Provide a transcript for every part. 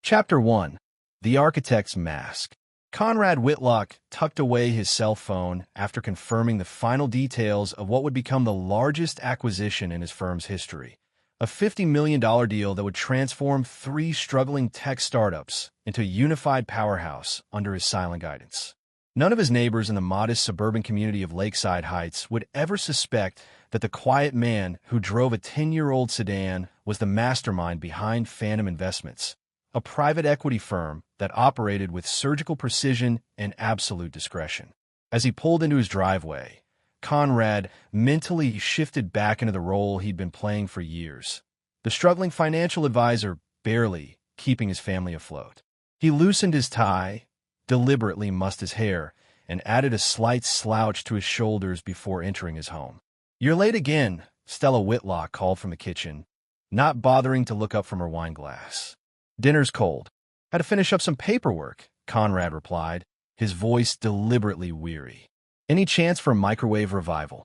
Chapter 1. The Architect's Mask. Conrad Whitlock tucked away his cell phone after confirming the final details of what would become the largest acquisition in his firm's history, a $50 million deal that would transform three struggling tech startups into a unified powerhouse under his silent guidance. None of his neighbors in the modest suburban community of Lakeside Heights would ever suspect that the quiet man who drove a 10-year-old sedan was the mastermind behind Phantom Investments, a private equity firm that operated with surgical precision and absolute discretion. As he pulled into his driveway, Conrad mentally shifted back into the role he'd been playing for years, the struggling financial advisor barely keeping his family afloat. He loosened his tie, deliberately mussed his hair, and added a slight slouch to his shoulders before entering his home. "You're late again," Stella Whitlock called from the kitchen, not bothering to look up from her wine glass. "Dinner's cold. Had to finish up some paperwork," Conrad replied, his voice deliberately weary. "Any chance for a microwave revival?"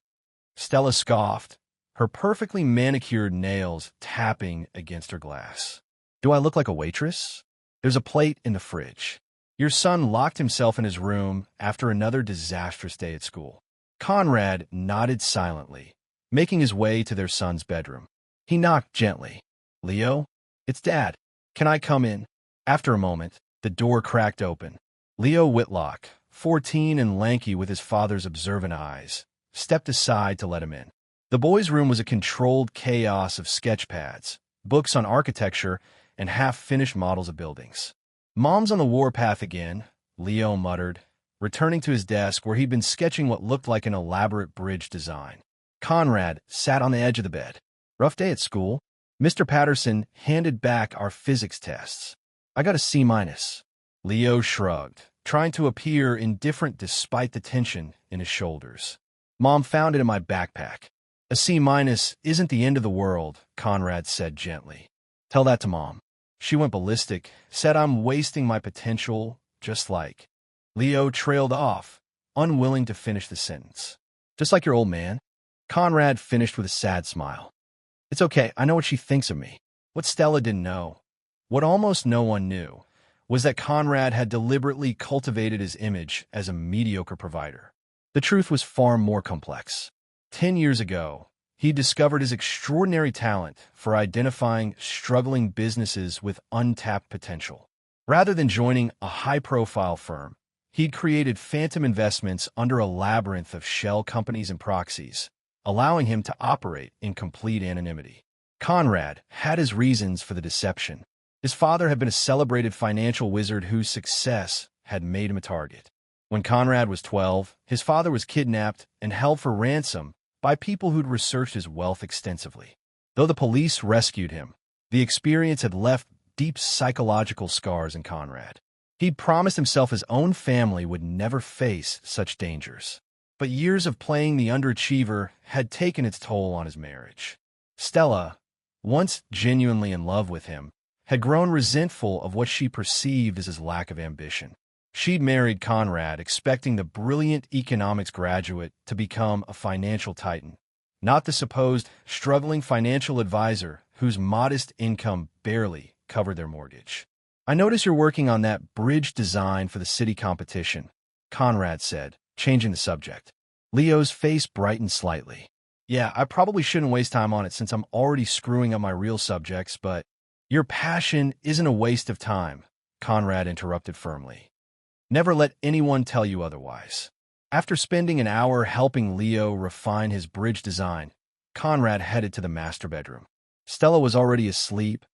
Stella scoffed, her perfectly manicured nails tapping against her glass. "Do I look like a waitress? There's a plate in the fridge. Your son locked himself in his room after another disastrous day at school." Conrad nodded silently, making his way to their son's bedroom. He knocked gently. "Leo? It's Dad. Can I come in?" After a moment, the door cracked open. Leo Whitlock, 14 and lanky with his father's observant eyes, stepped aside to let him in. The boy's room was a controlled chaos of sketch pads, books on architecture, and half-finished models of buildings. "Mom's on the warpath again," Leo muttered, returning to his desk where he'd been sketching what looked like an elaborate bridge design. Conrad sat on the edge of the bed. "Rough day at school. Mr. Patterson handed back our physics tests. I got a C-." Leo shrugged, trying to appear indifferent despite the tension in his shoulders. "Mom found it in my backpack." "A C- isn't the end of the world," Conrad said gently. "Tell that to Mom. She went ballistic, said I'm wasting my potential, just like." Leo trailed off, unwilling to finish the sentence. "Just like your old man?" Conrad finished with a sad smile. "It's okay, I know what she thinks of me." What Stella didn't know, what almost no one knew, was that Conrad had deliberately cultivated his image as a mediocre provider. The truth was far more complex. 10 years ago, he discovered his extraordinary talent for identifying struggling businesses with untapped potential. Rather than joining a high-profile firm, he'd created Phantom Investments under a labyrinth of shell companies and proxies, allowing him to operate in complete anonymity. Conrad had his reasons for the deception. His father had been a celebrated financial wizard whose success had made him a target. When Conrad was 12, his father was kidnapped and held for ransom by people who'd researched his wealth extensively. Though the police rescued him, the experience had left deep psychological scars in Conrad. He'd promised himself his own family would never face such dangers. But years of playing the underachiever had taken its toll on his marriage. Stella, once genuinely in love with him, had grown resentful of what she perceived as his lack of ambition. She'd married Conrad expecting the brilliant economics graduate to become a financial titan, not the supposed struggling financial advisor whose modest income barely covered their mortgage. "I notice you're working on that bridge design for the city competition," Conrad said, changing the subject. Leo's face brightened slightly. "Yeah, I probably shouldn't waste time on it since I'm already screwing up my real subjects, but—" "Your passion isn't a waste of time," Conrad interrupted firmly. "Never let anyone tell you otherwise." After spending an hour helping Leo refine his bridge design, Conrad headed to the master bedroom. Stella was already asleep,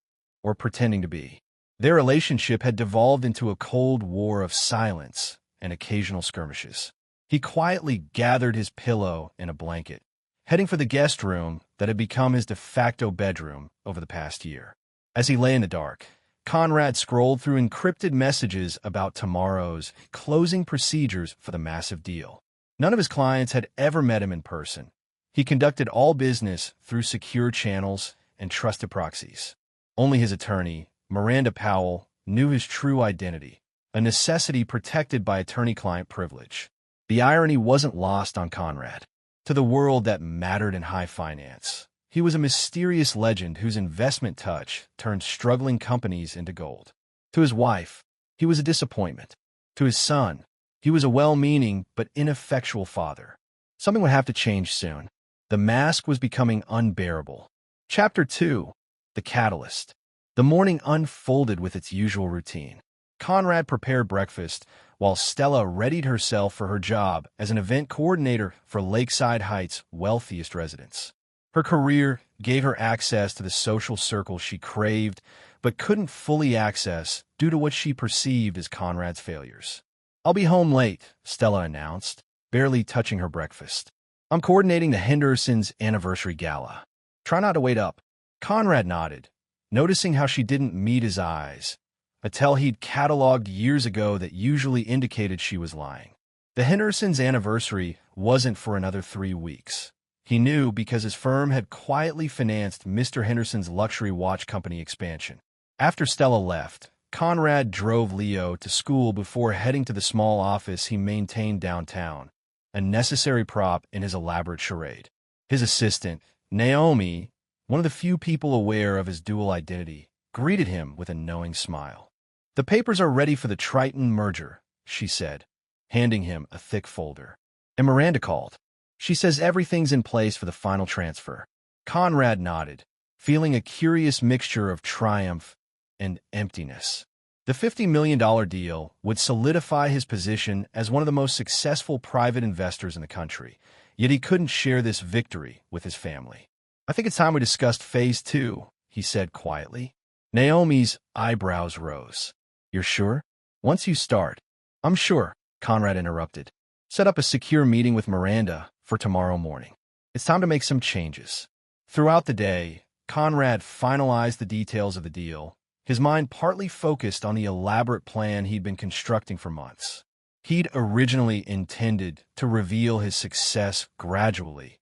or pretending to be. Their relationship had devolved into a cold war of silence and occasional skirmishes. He quietly gathered his pillow and a blanket, heading for the guest room that had become his de facto bedroom over the past year. As he lay in the dark, Conrad scrolled through encrypted messages about tomorrow's closing procedures for the massive deal. None of his clients had ever met him in person. He conducted all business through secure channels and trusted proxies. Only his attorney, Miranda Powell, knew his true identity, a necessity protected by attorney-client privilege. The irony wasn't lost on Conrad. To the world that mattered in high finance, he was a mysterious legend whose investment touch turned struggling companies into gold. To his wife, he was a disappointment. To his son, he was a well-meaning but ineffectual father. Something would have to change soon. The mask was becoming unbearable. Chapter 2. The Catalyst. The morning unfolded with its usual routine. Conrad prepared breakfast, while Stella readied herself for her job as an event coordinator for Lakeside Heights' wealthiest residents. Her career gave her access to the social circle she craved, but couldn't fully access due to what she perceived as Conrad's failures. "I'll be home late," Stella announced, barely touching her breakfast. "I'm coordinating the Hendersons' anniversary gala. Try not to wait up." Conrad nodded, noticing how she didn't meet his eyes, a tell he'd cataloged years ago that usually indicated she was lying. The Hendersons' anniversary wasn't for another 3 weeks. He knew because his firm had quietly financed Mr. Henderson's luxury watch company expansion. After Stella left, Conrad drove Leo to school before heading to the small office he maintained downtown, a necessary prop in his elaborate charade. His assistant, Naomi, one of the few people aware of his dual identity, greeted him with a knowing smile. "The papers are ready for the Triton merger," she said, handing him a thick folder. "And Miranda called. She says everything's in place for the final transfer." Conrad nodded, feeling a curious mixture of triumph and emptiness. The $50 million deal would solidify his position as one of the most successful private investors in the country, yet he couldn't share this victory with his family. "I think it's time we discussed Phase 2, he said quietly. Naomi's eyebrows rose. "You're sure?" "Once you start." "I'm sure," Conrad interrupted. "Set up a secure meeting with Miranda for tomorrow morning. It's time to make some changes." Throughout the day, Conrad finalized the details of the deal, his mind partly focused on the elaborate plan he'd been constructing for months. He'd originally intended to reveal his success gradually,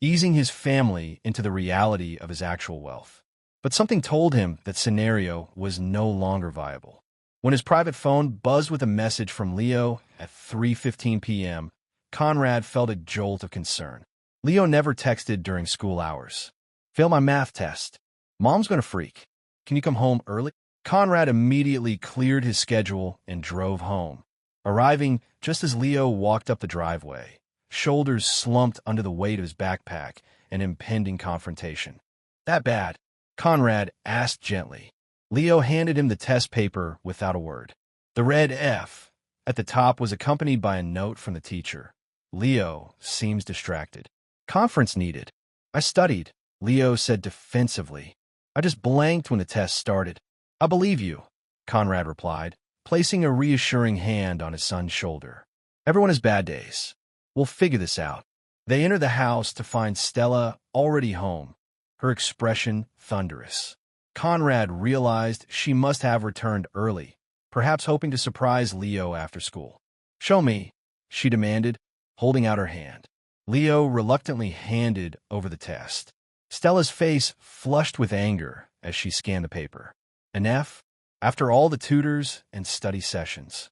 easing his family into the reality of his actual wealth. But something told him that scenario was no longer viable. When his private phone buzzed with a message from Leo at 3:15 p.m., Conrad felt a jolt of concern. Leo never texted during school hours. "Failed my math test. Mom's gonna freak. Can you come home early?" Conrad immediately cleared his schedule and drove home, arriving just as Leo walked up the driveway, shoulders slumped under the weight of his backpack and impending confrontation. "That bad?" Conrad asked gently. Leo handed him the test paper without a word. The red F at the top was accompanied by a note from the teacher. "Leo seems distracted. Conference needed." "I studied," Leo said defensively. "I just blanked when the test started." "I believe you," Conrad replied, placing a reassuring hand on his son's shoulder. "Everyone has bad days. We'll figure this out." They entered the house to find Stella already home, her expression thunderous. Conrad realized she must have returned early, perhaps hoping to surprise Leo after school. "Show me," she demanded, holding out her hand. Leo reluctantly handed over the test. Stella's face flushed with anger as she scanned the paper. "An F? After all the tutors and study sessions?"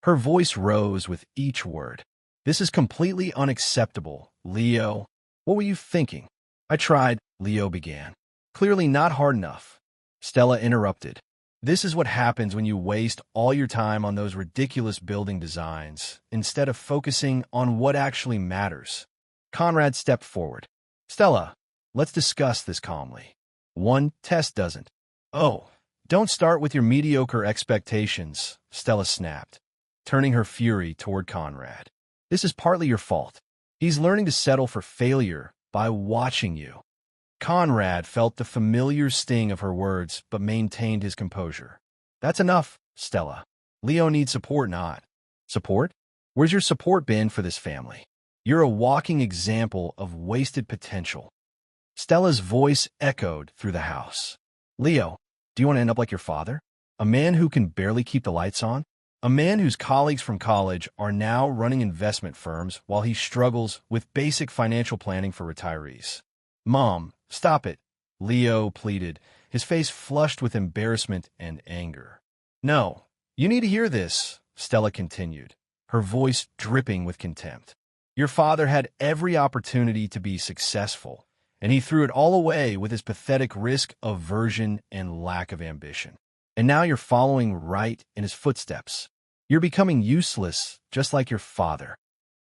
Her voice rose with each word. "This is completely unacceptable, Leo. What were you thinking?" "I tried," Leo began. "Clearly not hard enough." Stella interrupted. "This is what happens when you waste all your time on those ridiculous building designs instead of focusing on what actually matters." Conrad stepped forward. "Stella, let's discuss this calmly. One test doesn't." "Oh, don't start with your mediocre expectations," Stella snapped, turning her fury toward Conrad. "This is partly your fault. He's learning to settle for failure by watching you." Conrad felt the familiar sting of her words but maintained his composure. "That's enough, Stella. Leo needs support, not." "Support? Where's your support been for this family? You're a walking example of wasted potential." Stella's voice echoed through the house. "Leo, do you want to end up like your father? A man who can barely keep the lights on? A man whose colleagues from college are now running investment firms while he struggles with basic financial planning for retirees?" "Mom, stop it," Leo pleaded, his face flushed with embarrassment and anger. "No, you need to hear this," Stella continued, her voice dripping with contempt. "Your father had every opportunity to be successful, and he threw it all away with his pathetic risk aversion and lack of ambition. and now you're following right in his footsteps. You're becoming useless, just like your father."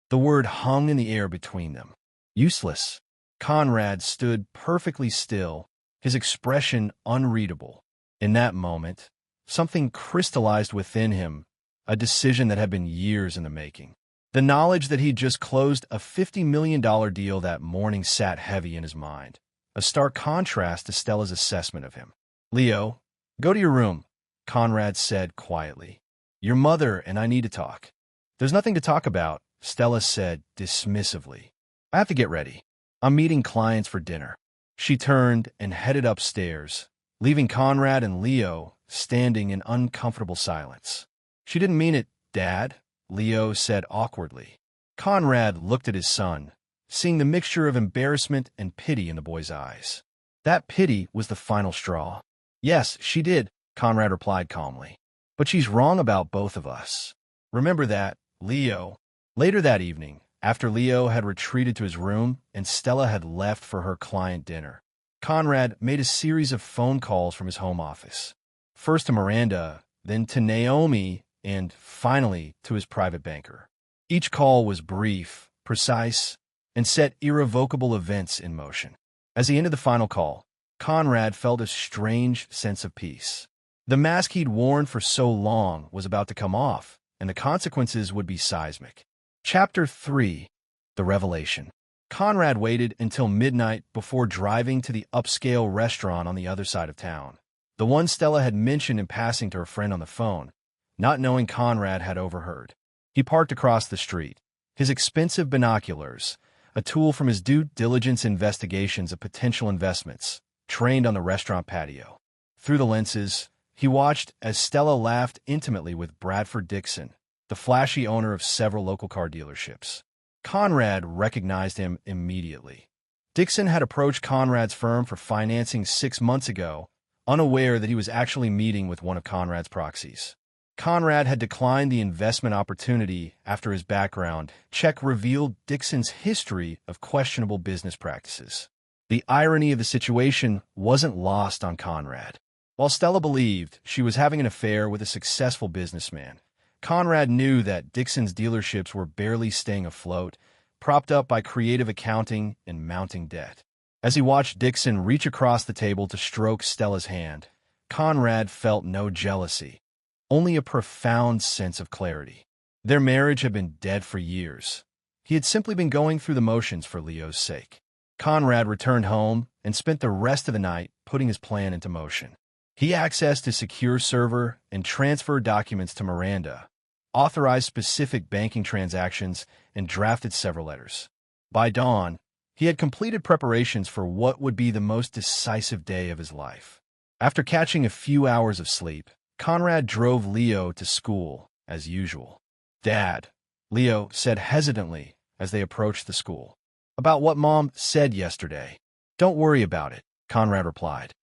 The word hung in the air between them. Useless. Conrad stood perfectly still, his expression unreadable. In that moment, something crystallized within him, a decision that had been years in the making. The knowledge that he'd just closed a $50 million deal that morning sat heavy in his mind, a stark contrast to Stella's assessment of him. "Leo, go to your room," Conrad said quietly. "Your mother and I need to talk." "There's nothing to talk about," Stella said dismissively. "I have to get ready. I'm meeting clients for dinner." She turned and headed upstairs, leaving Conrad and Leo standing in uncomfortable silence. "She didn't mean it, Dad," Leo said awkwardly. Conrad looked at his son, seeing the mixture of embarrassment and pity in the boy's eyes. That pity was the final straw. "Yes, she did," Conrad replied calmly. "But she's wrong about both of us. Remember that, Leo." Later that evening, after Leo had retreated to his room and Stella had left for her client dinner, Conrad made a series of phone calls from his home office. First to Miranda, then to Naomi, and finally to his private banker. Each call was brief, precise, and set irrevocable events in motion. As he ended the final call, Conrad felt a strange sense of peace. The mask he'd worn for so long was about to come off, and the consequences would be seismic. Chapter 3. The Revelation. Conrad waited until midnight before driving to the upscale restaurant on the other side of town, the one Stella had mentioned in passing to her friend on the phone, not knowing Conrad had overheard. He parked across the street, his expensive binoculars, a tool from his due diligence investigations of potential investments, trained on the restaurant patio. Through the lenses, he watched as Stella laughed intimately with Bradford Dixon, the flashy owner of several local car dealerships. Conrad recognized him immediately. Dixon had approached Conrad's firm for financing 6 months ago, unaware that he was actually meeting with one of Conrad's proxies. Conrad had declined the investment opportunity after his background check revealed Dixon's history of questionable business practices. The irony of the situation wasn't lost on Conrad. While Stella believed she was having an affair with a successful businessman, Conrad knew that Dixon's dealerships were barely staying afloat, propped up by creative accounting and mounting debt. As he watched Dixon reach across the table to stroke Stella's hand, Conrad felt no jealousy, only a profound sense of clarity. Their marriage had been dead for years. He had simply been going through the motions for Leo's sake. Conrad returned home and spent the rest of the night putting his plan into motion. He accessed his secure server and transferred documents to Miranda, authorized specific banking transactions, and drafted several letters. By dawn, he had completed preparations for what would be the most decisive day of his life. After catching a few hours of sleep, Conrad drove Leo to school, as usual. "Dad," Leo said hesitantly as they approached the school. "About what Mom said yesterday." "Don't worry about it," Conrad replied.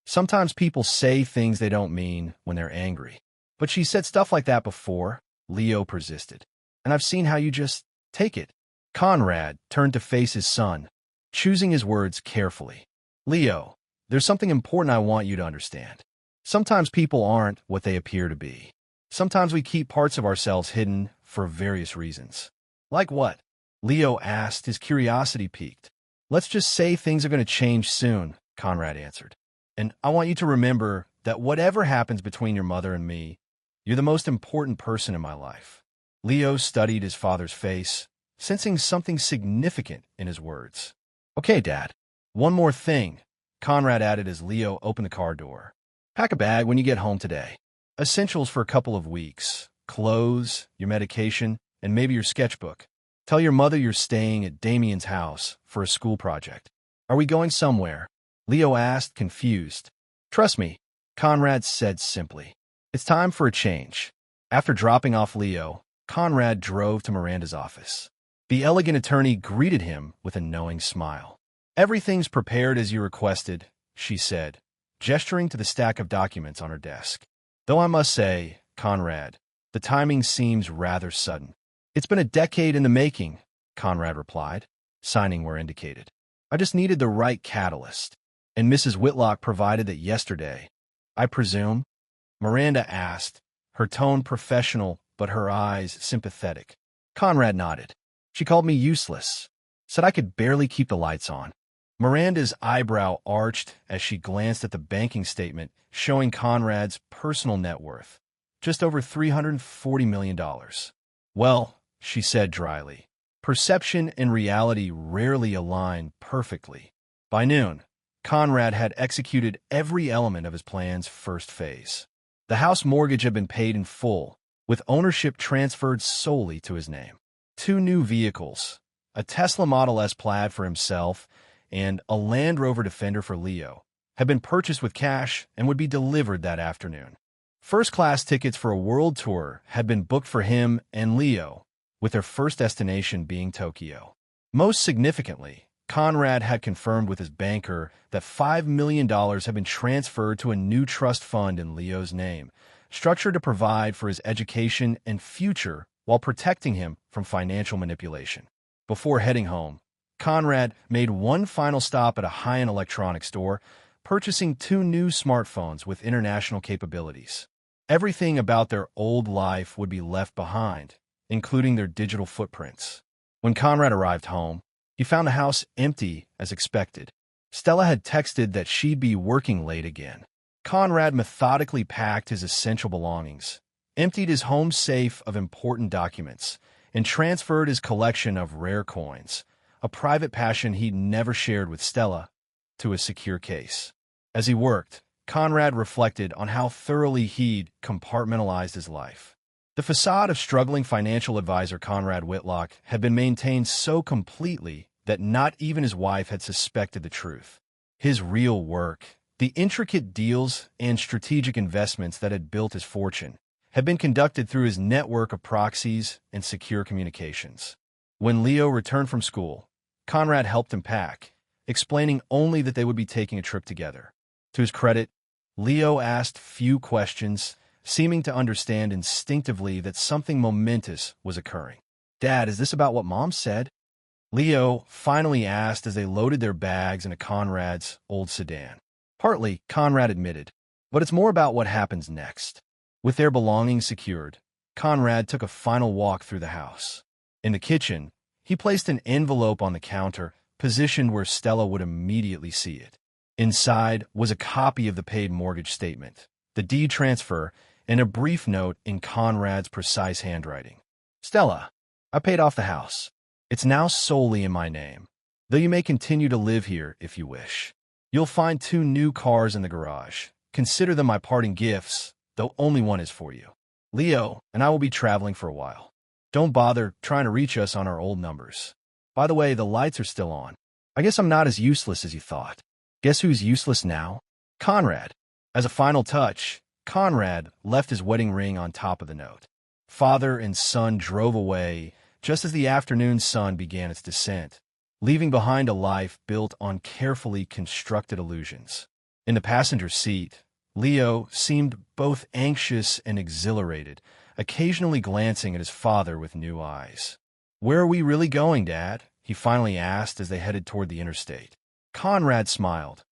"Sometimes people say things they don't mean when they're angry. But she said stuff like that before," Leo persisted. "And I've seen how you just take it." Conrad turned to face his son, choosing his words carefully. "Leo, there's something important I want you to understand. Sometimes people aren't what they appear to be. Sometimes we keep parts of ourselves hidden for various reasons." "Like what?" Leo asked, his curiosity piqued. "Let's just say things are going to change soon," Conrad answered. "And I want you to remember that whatever happens between your mother and me, you're the most important person in my life." Leo studied his father's face, sensing something significant in his words. "Okay, Dad. One more thing," Conrad added as Leo opened the car door. "Pack a bag when you get home today. Essentials for a couple of weeks. Clothes, your medication, and maybe your sketchbook. Tell your mother you're staying at Damien's house for a school project." "Are we going somewhere?" Leo asked, confused. "Trust me," Conrad said simply. "It's time for a change." After dropping off Leo, Conrad drove to Miranda's office. The elegant attorney greeted him with a knowing smile. "Everything's prepared as you requested," she said, gesturing to the stack of documents on her desk. "Though I must say, Conrad, the timing seems rather sudden." "It's been a decade in the making," Conrad replied, signing where indicated. "I just needed the right catalyst. And Mrs. Whitlock provided that yesterday, I presume?" Miranda asked, her tone professional but her eyes sympathetic. Conrad nodded. She called me useless. Said I could barely keep the lights on. Miranda's eyebrow arched as she glanced at the banking statement showing Conrad's personal net worth, just over $340 million. Well, she said dryly, perception and reality rarely align perfectly. By noon, Conrad had executed every element of his plan's first phase. The house mortgage had been paid in full, with ownership transferred solely to his name. 2 new vehicles, a Tesla Model S Plaid for himself and a Land Rover Defender for Leo, had been purchased with cash and would be delivered that afternoon. First-class tickets for a world tour had been booked for him and Leo, with their first destination being Tokyo. Most significantly, Conrad had confirmed with his banker that $5 million had been transferred to a new trust fund in Leo's name, structured to provide for his education and future while protecting him from financial manipulation. Before heading home, Conrad made one final stop at a high-end electronics store, purchasing 2 new smartphones with international capabilities. Everything about their old life would be left behind, including their digital footprints. When Conrad arrived home, he found the house empty as expected. Stella had texted that she'd be working late again. Conrad methodically packed his essential belongings, emptied his home safe of important documents, and transferred his collection of rare coins, a private passion he'd never shared with Stella, to a secure case. As he worked, Conrad reflected on how thoroughly he'd compartmentalized his life. The facade of struggling financial advisor Conrad Whitlock had been maintained so completely that not even his wife had suspected the truth. His real work, the intricate deals and strategic investments that had built his fortune, had been conducted through his network of proxies and secure communications. When Leo returned from school, Conrad helped him pack, explaining only that they would be taking a trip together. To his credit, Leo asked few questions, seeming to understand instinctively that something momentous was occurring. "Dad, is this about what Mom said?" Leo finally asked as they loaded their bags into Conrad's old sedan. "Partly," Conrad admitted, "but it's more about what happens next." With their belongings secured, Conrad took a final walk through the house. In the kitchen, he placed an envelope on the counter, positioned where Stella would immediately see it. Inside was a copy of the paid mortgage statement, the deed transfer, and a brief note in Conrad's precise handwriting. "Stella, I paid off the house. It's now solely in my name, though you may continue to live here if you wish. You'll find 2 new cars in the garage. Consider them my parting gifts, though only one is for you. Leo and I will be traveling for a while. Don't bother trying to reach us on our old numbers. By the way, the lights are still on. I guess I'm not as useless as you thought. Guess who's useless now? Conrad." As a final touch, Conrad left his wedding ring on top of the note. Father and son drove away just as the afternoon sun began its descent, leaving behind a life built on carefully constructed illusions. In the passenger seat, Leo seemed both anxious and exhilarated, occasionally glancing at his father with new eyes. "Where are we really going, Dad?" he finally asked as they headed toward the interstate. Conrad smiled,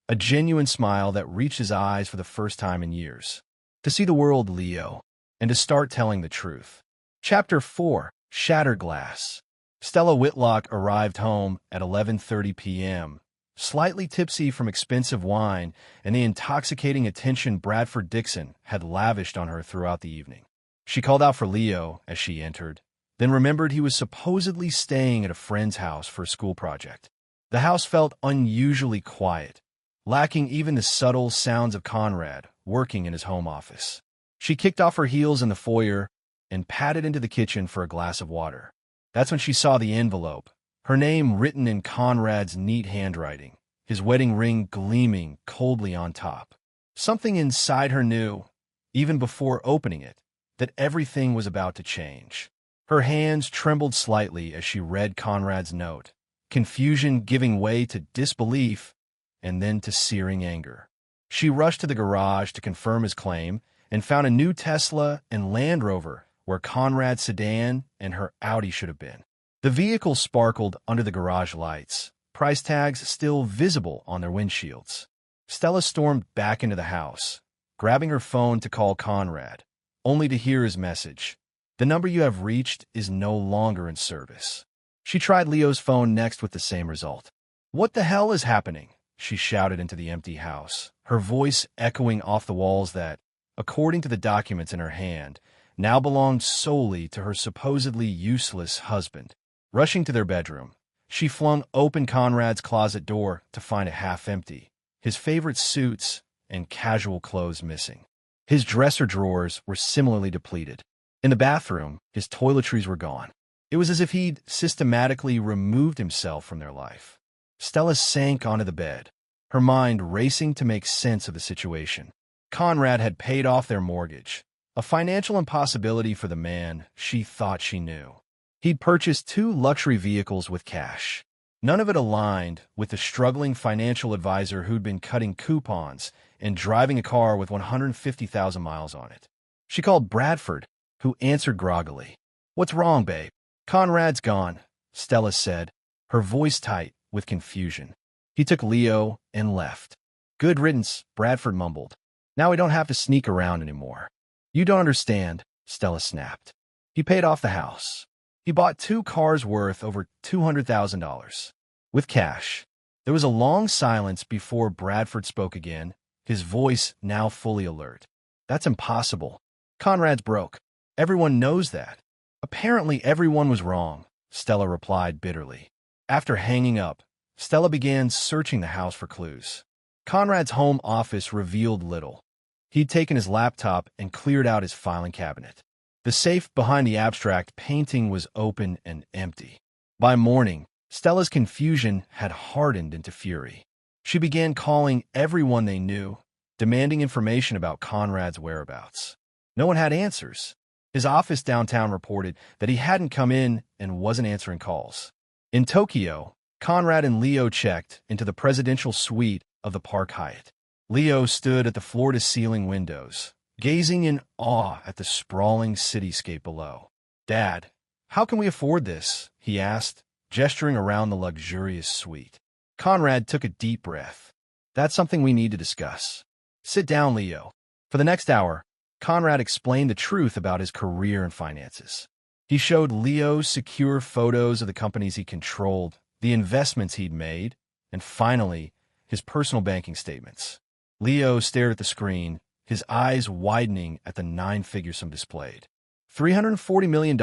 a genuine smile that reached his eyes for the first time in years. "To see the world, Leo, and to start telling the truth." Chapter 4: Shattered Glass. Stella Whitlock arrived home at 11:30 p.m., slightly tipsy from expensive wine and the intoxicating attention Bradford Dixon had lavished on her throughout the evening. She called out for Leo as she entered, then remembered he was supposedly staying at a friend's house for a school project. The house felt unusually quiet, lacking even the subtle sounds of Conrad working in his home office. She kicked off her heels in the foyer and padded into the kitchen for a glass of water. That's when she saw the envelope, her name written in Conrad's neat handwriting, his wedding ring gleaming coldly on top. Something inside her knew, even before opening it, that everything was about to change. Her hands trembled slightly as she read Conrad's note, confusion giving way to disbelief and then to searing anger. She rushed to the garage to confirm his claim and found a new Tesla and Land Rover where Conrad's sedan and her Audi should have been. The vehicles sparkled under the garage lights, price tags still visible on their windshields. Stella stormed back into the house, grabbing her phone to call Conrad, only to hear his message. The number you have reached is no longer in service. She tried Leo's phone next with the same result. What the hell is happening? She shouted into the empty house, her voice echoing off the walls that, according to the documents in her hand, now belonged solely to her supposedly useless husband. Rushing to their bedroom, she flung open Conrad's closet door to find it half empty, his favorite suits and casual clothes missing. His dresser drawers were similarly depleted. In the bathroom, his toiletries were gone. It was as if he'd systematically removed himself from their life. Stella sank onto the bed, her mind racing to make sense of the situation. Conrad had paid off their mortgage, a financial impossibility for the man she thought she knew. He'd purchased 2 luxury vehicles with cash. None of it aligned with the struggling financial advisor who'd been cutting coupons and driving a car with 150,000 miles on it. She called Bradford, who answered groggily. "What's wrong, babe?" "Conrad's gone," Stella said, her voice tight with confusion. "He took Leo and left." "Good riddance," Bradford mumbled. "Now we don't have to sneak around anymore." "You don't understand," Stella snapped. "He paid off the house. He bought 2 cars worth over $200,000. With cash." There was a long silence before Bradford spoke again, his voice now fully alert. "That's impossible. Conrad's broke. Everyone knows that." "Apparently everyone was wrong," Stella replied bitterly. After hanging up, Stella began searching the house for clues. Conrad's home office revealed little. He'd taken his laptop and cleared out his filing cabinet. The safe behind the abstract painting was open and empty. By morning, Stella's confusion had hardened into fury. She began calling everyone they knew, demanding information about Conrad's whereabouts. No one had answers. His office downtown reported that he hadn't come in and wasn't answering calls. In Tokyo, Conrad and Leo checked into the presidential suite of the Park Hyatt. Leo stood at the floor-to-ceiling windows, gazing in awe at the sprawling cityscape below. "Dad, how can we afford this?" he asked, gesturing around the luxurious suite. Conrad took a deep breath. "That's something we need to discuss." "Sit down, Leo." For the next hour, Conrad explained the truth about his career and finances. He showed Leo secure photos of the companies he controlled, the investments he'd made, and finally, his personal banking statements. Leo stared at the screen, his eyes widening at the 9 sum displayed. $340 million,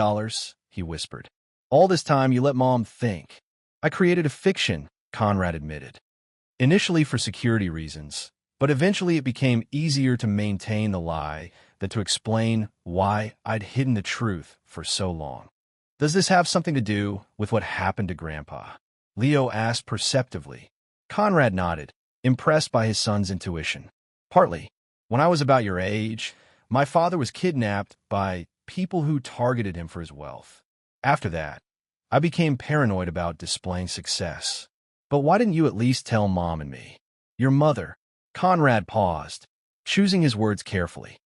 he whispered. "All this time you let Mom think." "I created a fiction," Conrad admitted. "Initially for security reasons, but eventually it became easier to maintain the lie than to explain why I'd hidden the truth for so long." "Does this have something to do with what happened to Grandpa?" Leo asked perceptively. Conrad nodded, impressed by his son's intuition. "Partly. When I was about your age, my father was kidnapped by people who targeted him for his wealth. After that, I became paranoid about displaying success. But why didn't you at least tell Mom and me?" "Your mother." Conrad paused, choosing his words carefully.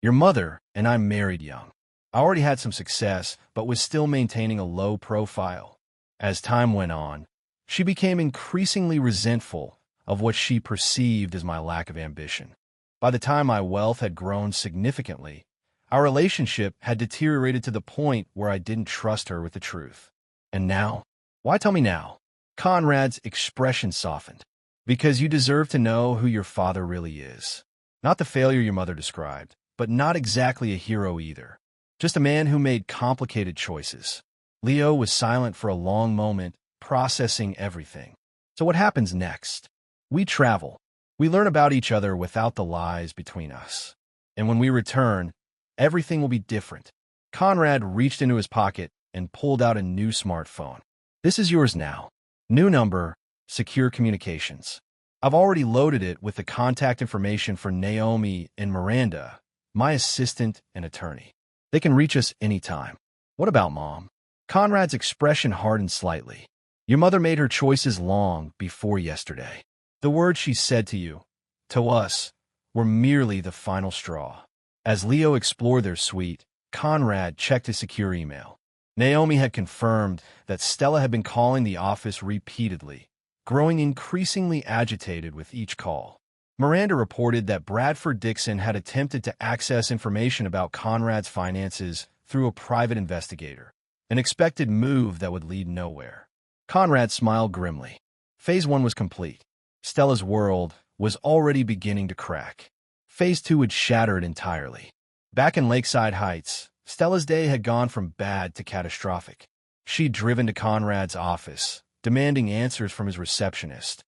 "Your mother and I married young. I already had some success, but was still maintaining a low profile. As time went on, she became increasingly resentful of what she perceived as my lack of ambition. By the time my wealth had grown significantly, our relationship had deteriorated to the point where I didn't trust her with the truth. And now? Why tell me now?" Conrad's expression softened. "Because you deserve to know who your father really is. Not the failure your mother described, but not exactly a hero either. Just a man who made complicated choices." Leo was silent for a long moment, processing everything. "So what happens next?" "We travel. We learn about each other without the lies between us. And when we return, everything will be different." Conrad reached into his pocket and pulled out a new smartphone. "This is yours now. New number, secure communications. I've already loaded it with the contact information for Naomi and Miranda, my assistant and attorney. They can reach us anytime." "What about Mom?" Conrad's expression hardened slightly. "Your mother made her choices long before yesterday. The words she said to you, to us, were merely the final straw." As Leo explored their suite, Conrad checked his secure email. Naomi had confirmed that Stella had been calling the office repeatedly, growing increasingly agitated with each call. Miranda reported that Bradford Dixon had attempted to access information about Conrad's finances through a private investigator, an expected move that would lead nowhere. Conrad smiled grimly. Phase 1 was complete. Stella's world was already beginning to crack. Phase 2 would shatter it entirely. Back in Lakeside Heights, Stella's day had gone from bad to catastrophic. She'd driven to Conrad's office, demanding answers from his receptionist,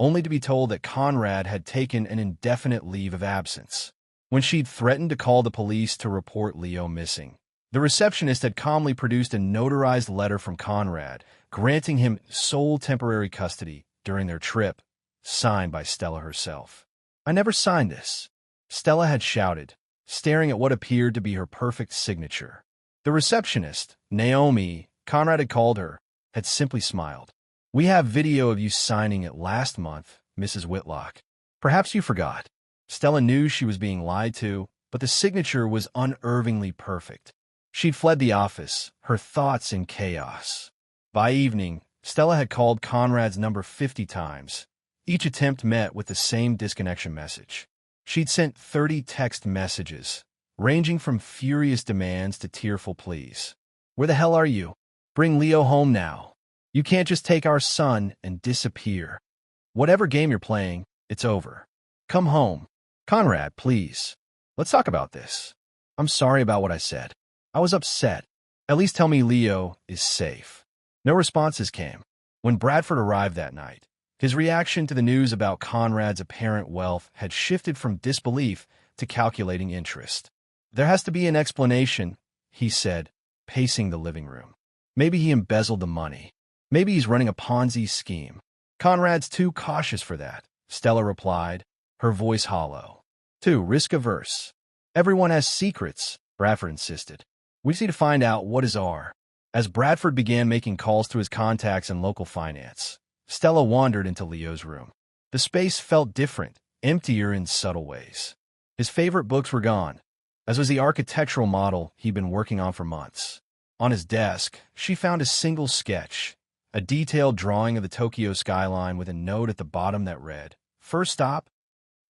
only to be told that Conrad had taken an indefinite leave of absence. When she'd threatened to call the police to report Leo missing, the receptionist had calmly produced a notarized letter from Conrad, granting him sole temporary custody during their trip, signed by Stella herself. "I never signed this," Stella had shouted, staring at what appeared to be her perfect signature. The receptionist, Naomi, Conrad had called her, had simply smiled. "We have video of you signing it last month, Mrs. Whitlock. Perhaps you forgot." Stella knew she was being lied to, but the signature was unervingly perfect. She'd fled the office, her thoughts in chaos. By evening, Stella had called Conrad's number 50 times. Each attempt met with the same disconnection message. She'd sent 30 text messages, ranging from furious demands to tearful pleas. "Where the hell are you? Bring Leo home now. You can't just take our son and disappear. Whatever game you're playing, it's over. Come home. Conrad, please. Let's talk about this. I'm sorry about what I said. I was upset. At least tell me Leo is safe." No responses came. When Bradford arrived that night, his reaction to the news about Conrad's apparent wealth had shifted from disbelief to calculating interest. "There has to be an explanation," he said, pacing the living room. "Maybe he embezzled the money. Maybe he's running a Ponzi scheme." "Conrad's too cautious for that," Stella replied, her voice hollow. "Too risk-averse. Everyone has secrets," Bradford insisted. "We just need to find out what his are." As Bradford began making calls to his contacts in local finance, Stella wandered into Leo's room. The space felt different, emptier in subtle ways. His favorite books were gone, as was the architectural model he'd been working on for months. On his desk, she found a single sketch, a detailed drawing of the Tokyo skyline with a note at the bottom that read, "First stop."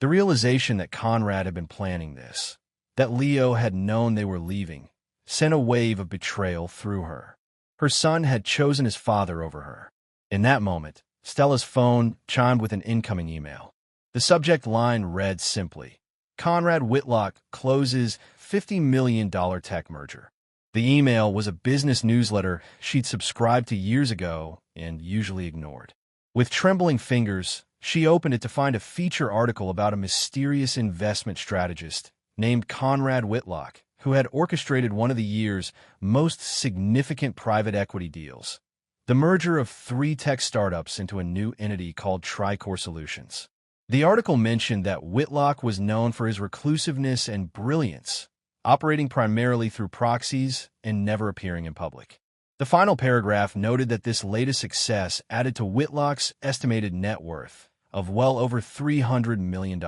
The realization that Conrad had been planning this, that Leo had known they were leaving, sent a wave of betrayal through her. Her son had chosen his father over her. In that moment, Stella's phone chimed with an incoming email. The subject line read simply, "Conrad Whitlock closes $50 million tech merger." The email was a business newsletter she'd subscribed to years ago and usually ignored. With trembling fingers, she opened it to find a feature article about a mysterious investment strategist named Conrad Whitlock, who had orchestrated one of the year's most significant private equity deals, the merger of 3 tech startups into a new entity called Tricor Solutions. The article mentioned that Whitlock was known for his reclusiveness and brilliance, operating primarily through proxies and never appearing in public. The final paragraph noted that this latest success added to Whitlock's estimated net worth of well over $300 million.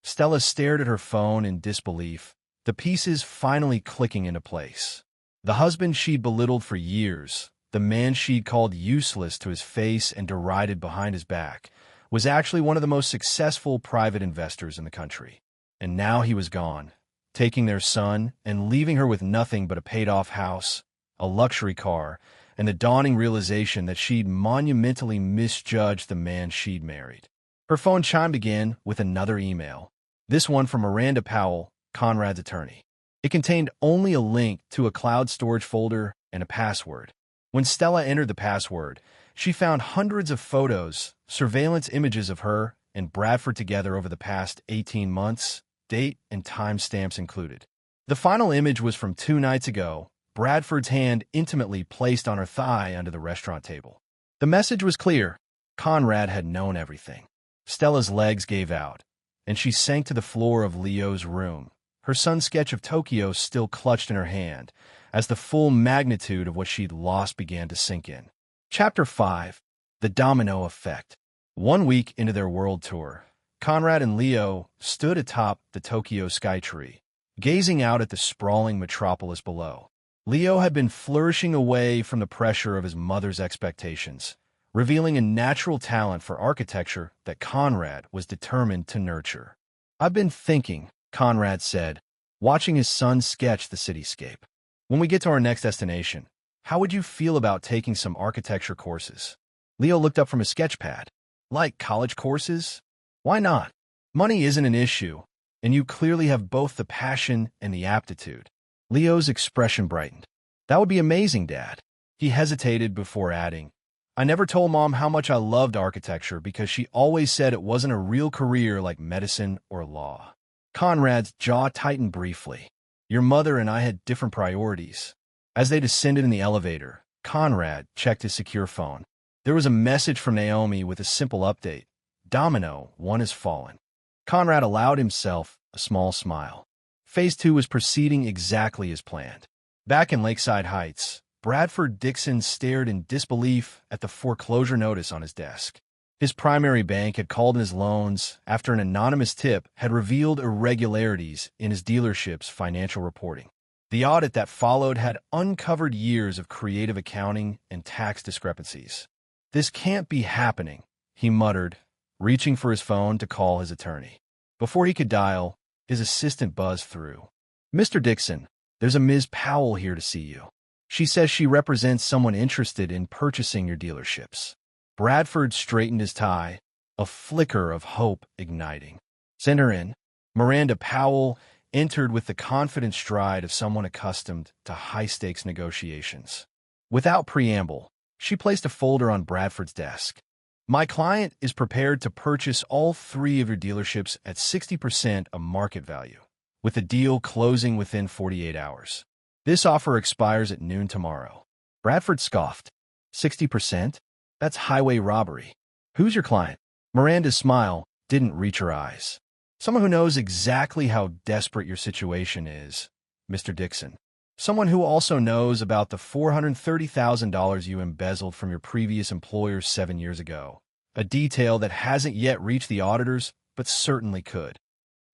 Stella stared at her phone in disbelief, the pieces finally clicking into place. The husband she'd belittled for years, the man she'd called useless to his face and derided behind his back, was actually one of the most successful private investors in the country. And now he was gone, taking their son and leaving her with nothing but a paid-off house, a luxury car, and the dawning realization that she'd monumentally misjudged the man she'd married. Her phone chimed again with another email, this one from Miranda Powell, Conrad's attorney. It contained only a link to a cloud storage folder and a password. When Stella entered the password, she found hundreds of photos, surveillance images of her and Bradford together over the past 18 months, date and timestamps included. The final image was from 2 nights ago, Bradford's hand intimately placed on her thigh under the restaurant table. The message was clear. Conrad had known everything. Stella's legs gave out, and she sank to the floor of Leo's room, her son's sketch of Tokyo still clutched in her hand, as the full magnitude of what she'd lost began to sink in. Chapter 5. The Domino Effect. 1 week into their world tour, Conrad and Leo stood atop the Tokyo Skytree, gazing out at the sprawling metropolis below. Leo had been flourishing away from the pressure of his mother's expectations, revealing a natural talent for architecture that Conrad was determined to nurture. "I've been thinking," Conrad said, watching his son sketch the cityscape. "When we get to our next destination, how would you feel about taking some architecture courses?" Leo looked up from his sketch pad. "Like college courses? Why not? Money isn't an issue, and you clearly have both the passion and the aptitude." Leo's expression brightened. "That would be amazing, Dad." He hesitated before adding, "I never told Mom how much I loved architecture because she always said it wasn't a real career like medicine or law." Conrad's jaw tightened briefly. "Your mother and I had different priorities." As they descended in the elevator, Conrad checked his secure phone. There was a message from Naomi with a simple update. "Domino, one has fallen." Conrad allowed himself a small smile. Phase 2 was proceeding exactly as planned. Back in Lakeside Heights, Bradford Dixon stared in disbelief at the foreclosure notice on his desk. His primary bank had called in his loans after an anonymous tip had revealed irregularities in his dealership's financial reporting. The audit that followed had uncovered years of creative accounting and tax discrepancies. "This can't be happening," he muttered, reaching for his phone to call his attorney. Before he could dial, his assistant buzzed through. "Mr. Dixon, there's a Ms. Powell here to see you. She says she represents someone interested in purchasing your dealerships." Bradford straightened his tie, a flicker of hope igniting. "Send her in." Miranda Powell entered with the confident stride of someone accustomed to high-stakes negotiations. Without preamble, she placed a folder on Bradford's desk. "My client is prepared to purchase all 3 of your dealerships at 60% of market value, with the deal closing within 48 hours. This offer expires at noon tomorrow." Bradford scoffed. 60%? That's highway robbery. "Who's your client?" Miranda's smile didn't reach her eyes. "Someone who knows exactly how desperate your situation is, Mr. Dixon. Someone who also knows about the $430,000 you embezzled from your previous employer 7 years ago, a detail that hasn't yet reached the auditors, but certainly could."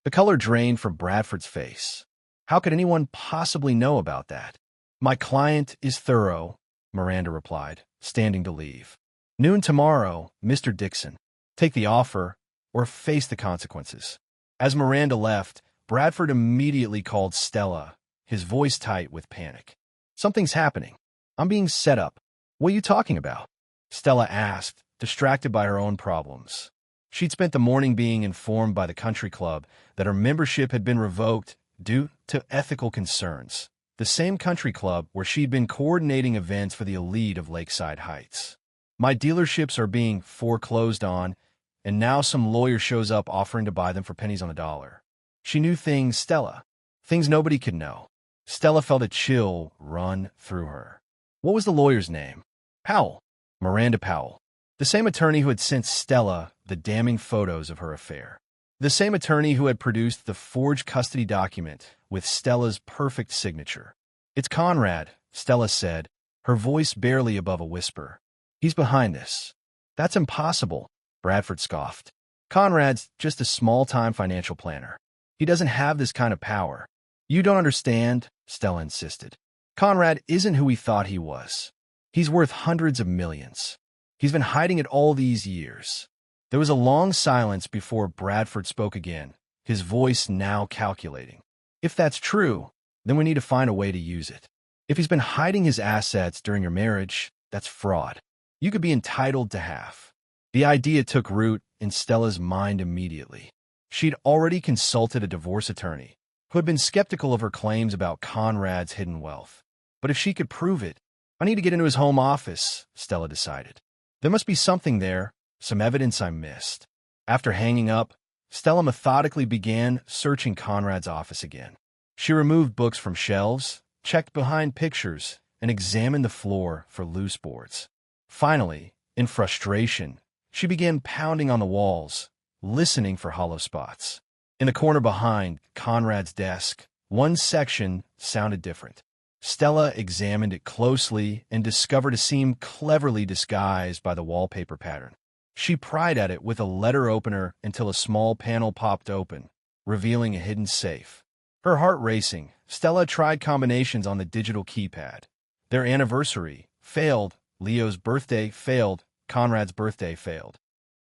The color drained from Bradford's face. "How could anyone possibly know about that?" "My client is thorough," Miranda replied, standing to leave. "Noon tomorrow, Mr. Dixon. Take the offer or face the consequences." As Miranda left, Bradford immediately called Stella, his voice tight with panic. "Something's happening. I'm being set up." "What are you talking about?" Stella asked, distracted by her own problems. She'd spent the morning being informed by the country club that her membership had been revoked due to ethical concerns, the same country club where she'd been coordinating events for the elite of Lakeside Heights. "My dealerships are being foreclosed on, and now some lawyer shows up offering to buy them for pennies on the dollar." She knew things, Stella. Things nobody could know. Stella felt a chill run through her. What was the lawyer's name? Powell. Miranda Powell. The same attorney who had sent Stella the damning photos of her affair. The same attorney who had produced the forged custody document with Stella's perfect signature. "It's Conrad," Stella said, her voice barely above a whisper. "He's behind this." "That's impossible," Bradford scoffed. "Conrad's just a small-time financial planner. He doesn't have this kind of power." "You don't understand," Stella insisted. "Conrad isn't who he thought he was. He's worth hundreds of millions. He's been hiding it all these years." There was a long silence before Bradford spoke again, his voice now calculating. "If that's true, then we need to find a way to use it. If he's been hiding his assets during your marriage, that's fraud. You could be entitled to half." The idea took root in Stella's mind immediately. She'd already consulted a divorce attorney, who had been skeptical of her claims about Conrad's hidden wealth. But if she could prove it, "I need to get into his home office," Stella decided. "There must be something there, some evidence I missed." After hanging up, Stella methodically began searching Conrad's office again. She removed books from shelves, checked behind pictures, and examined the floor for loose boards. Finally, in frustration, she began pounding on the walls, listening for hollow spots. In the corner behind Conrad's desk, one section sounded different. Stella examined it closely and discovered it seemed cleverly disguised by the wallpaper pattern. She pried at it with a letter opener until a small panel popped open, revealing a hidden safe. Her heart racing, Stella tried combinations on the digital keypad. Their anniversary failed, Leo's birthday failed, Conrad's birthday failed.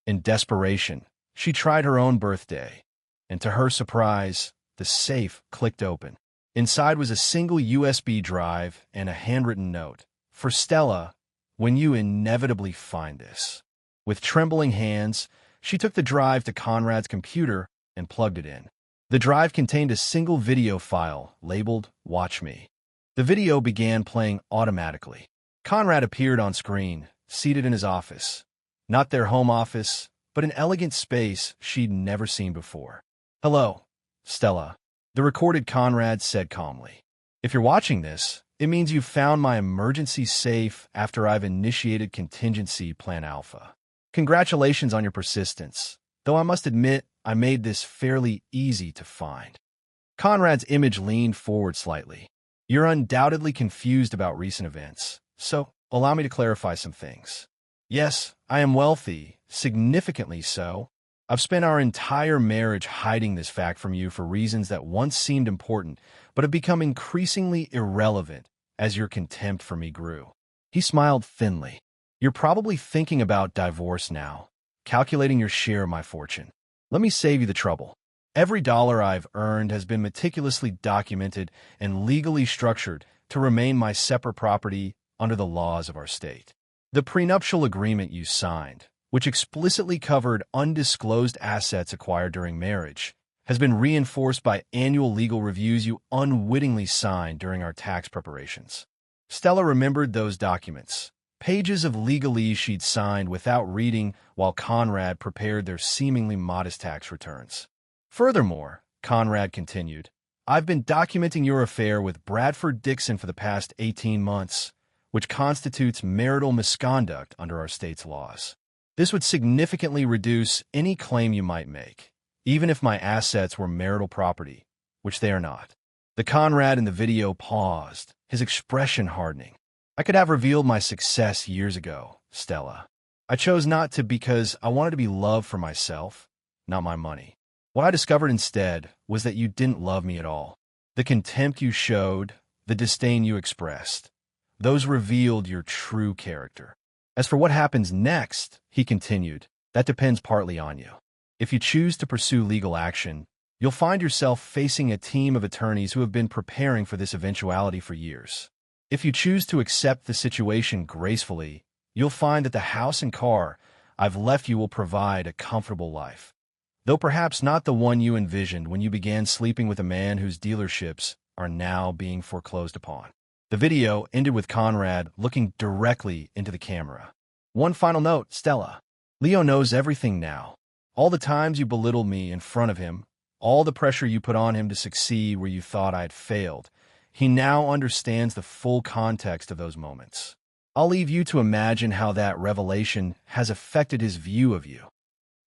In desperation, she tried her own birthday, and to her surprise, the safe clicked open. Inside was a single USB drive and a handwritten note. For Stella, when you inevitably find this. With trembling hands, she took the drive to Conrad's computer and plugged it in. The drive contained a single video file labeled "Watch Me." The video began playing automatically. Conrad appeared on screen, seated in his office. Not their home office, but an elegant space she'd never seen before. "Hello, Stella," the recorded Conrad said calmly. "If you're watching this, it means you've found my emergency safe after I've initiated Contingency Plan Alpha. Congratulations on your persistence, though I must admit I made this fairly easy to find." Conrad's image leaned forward slightly. "You're undoubtedly confused about recent events, so allow me to clarify some things. Yes, I am wealthy, significantly so. I've spent our entire marriage hiding this fact from you for reasons that once seemed important, but have become increasingly irrelevant as your contempt for me grew." He smiled thinly. "You're probably thinking about divorce now, calculating your share of my fortune. Let me save you the trouble. Every dollar I've earned has been meticulously documented and legally structured to remain my separate property under the laws of our state. The prenuptial agreement you signed, which explicitly covered undisclosed assets acquired during marriage, has been reinforced by annual legal reviews you unwittingly signed during our tax preparations." Stella remembered those documents, pages of legalese she'd signed without reading while Conrad prepared their seemingly modest tax returns. "Furthermore," Conrad continued, "I've been documenting your affair with Bradford Dixon for the past 18 months, which constitutes marital misconduct under our state's laws. This would significantly reduce any claim you might make, even if my assets were marital property, which they are not." The Conrad in the video paused, his expression hardening. "I could have revealed my success years ago, Stella. I chose not to because I wanted to be loved for myself, not my money. What I discovered instead was that you didn't love me at all. The contempt you showed, the disdain you expressed, those revealed your true character. As for what happens next," he continued, "that depends partly on you. If you choose to pursue legal action, you'll find yourself facing a team of attorneys who have been preparing for this eventuality for years. If you choose to accept the situation gracefully, you'll find that the house and car I've left you will provide a comfortable life, though perhaps not the one you envisioned when you began sleeping with a man whose dealerships are now being foreclosed upon." The video ended with Conrad looking directly into the camera. "One final note, Stella. Leo knows everything now. All the times you belittled me in front of him, all the pressure you put on him to succeed where you thought I had failed. He now understands the full context of those moments. I'll leave you to imagine how that revelation has affected his view of you."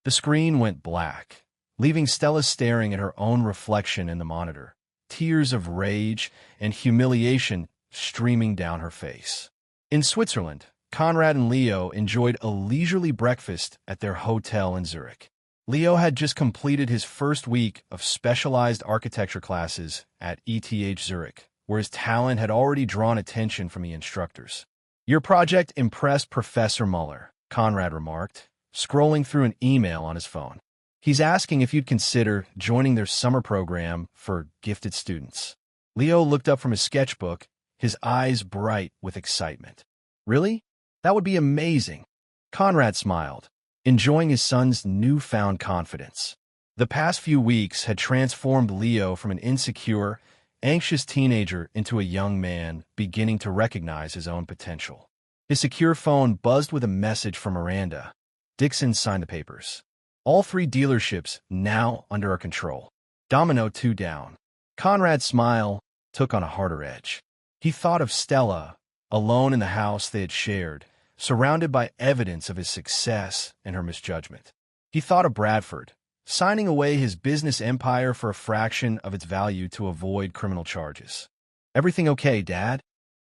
The screen went black, leaving Stella staring at her own reflection in the monitor, tears of rage and humiliation streaming down her face. In Switzerland, Conrad and Leo enjoyed a leisurely breakfast at their hotel in Zurich. Leo had just completed his first week of specialized architecture classes at ETH Zurich, where his talent had already drawn attention from the instructors. "Your project impressed Professor Muller," Conrad remarked, scrolling through an email on his phone. "He's asking if you'd consider joining their summer program for gifted students." Leo looked up from his sketchbook, his eyes bright with excitement. "Really? That would be amazing." Conrad smiled, enjoying his son's newfound confidence. The past few weeks had transformed Leo from an insecure, anxious teenager into a young man beginning to recognize his own potential. His secure phone buzzed with a message from Miranda. Dixon signed the papers. "All 3 dealerships now under our control. Domino 2 down." Conrad's smile took on a harder edge. He thought of Stella, alone in the house they had shared, surrounded by evidence of his success and her misjudgment. He thought of Bradford, signing away his business empire for a fraction of its value to avoid criminal charges. "Everything okay, Dad?"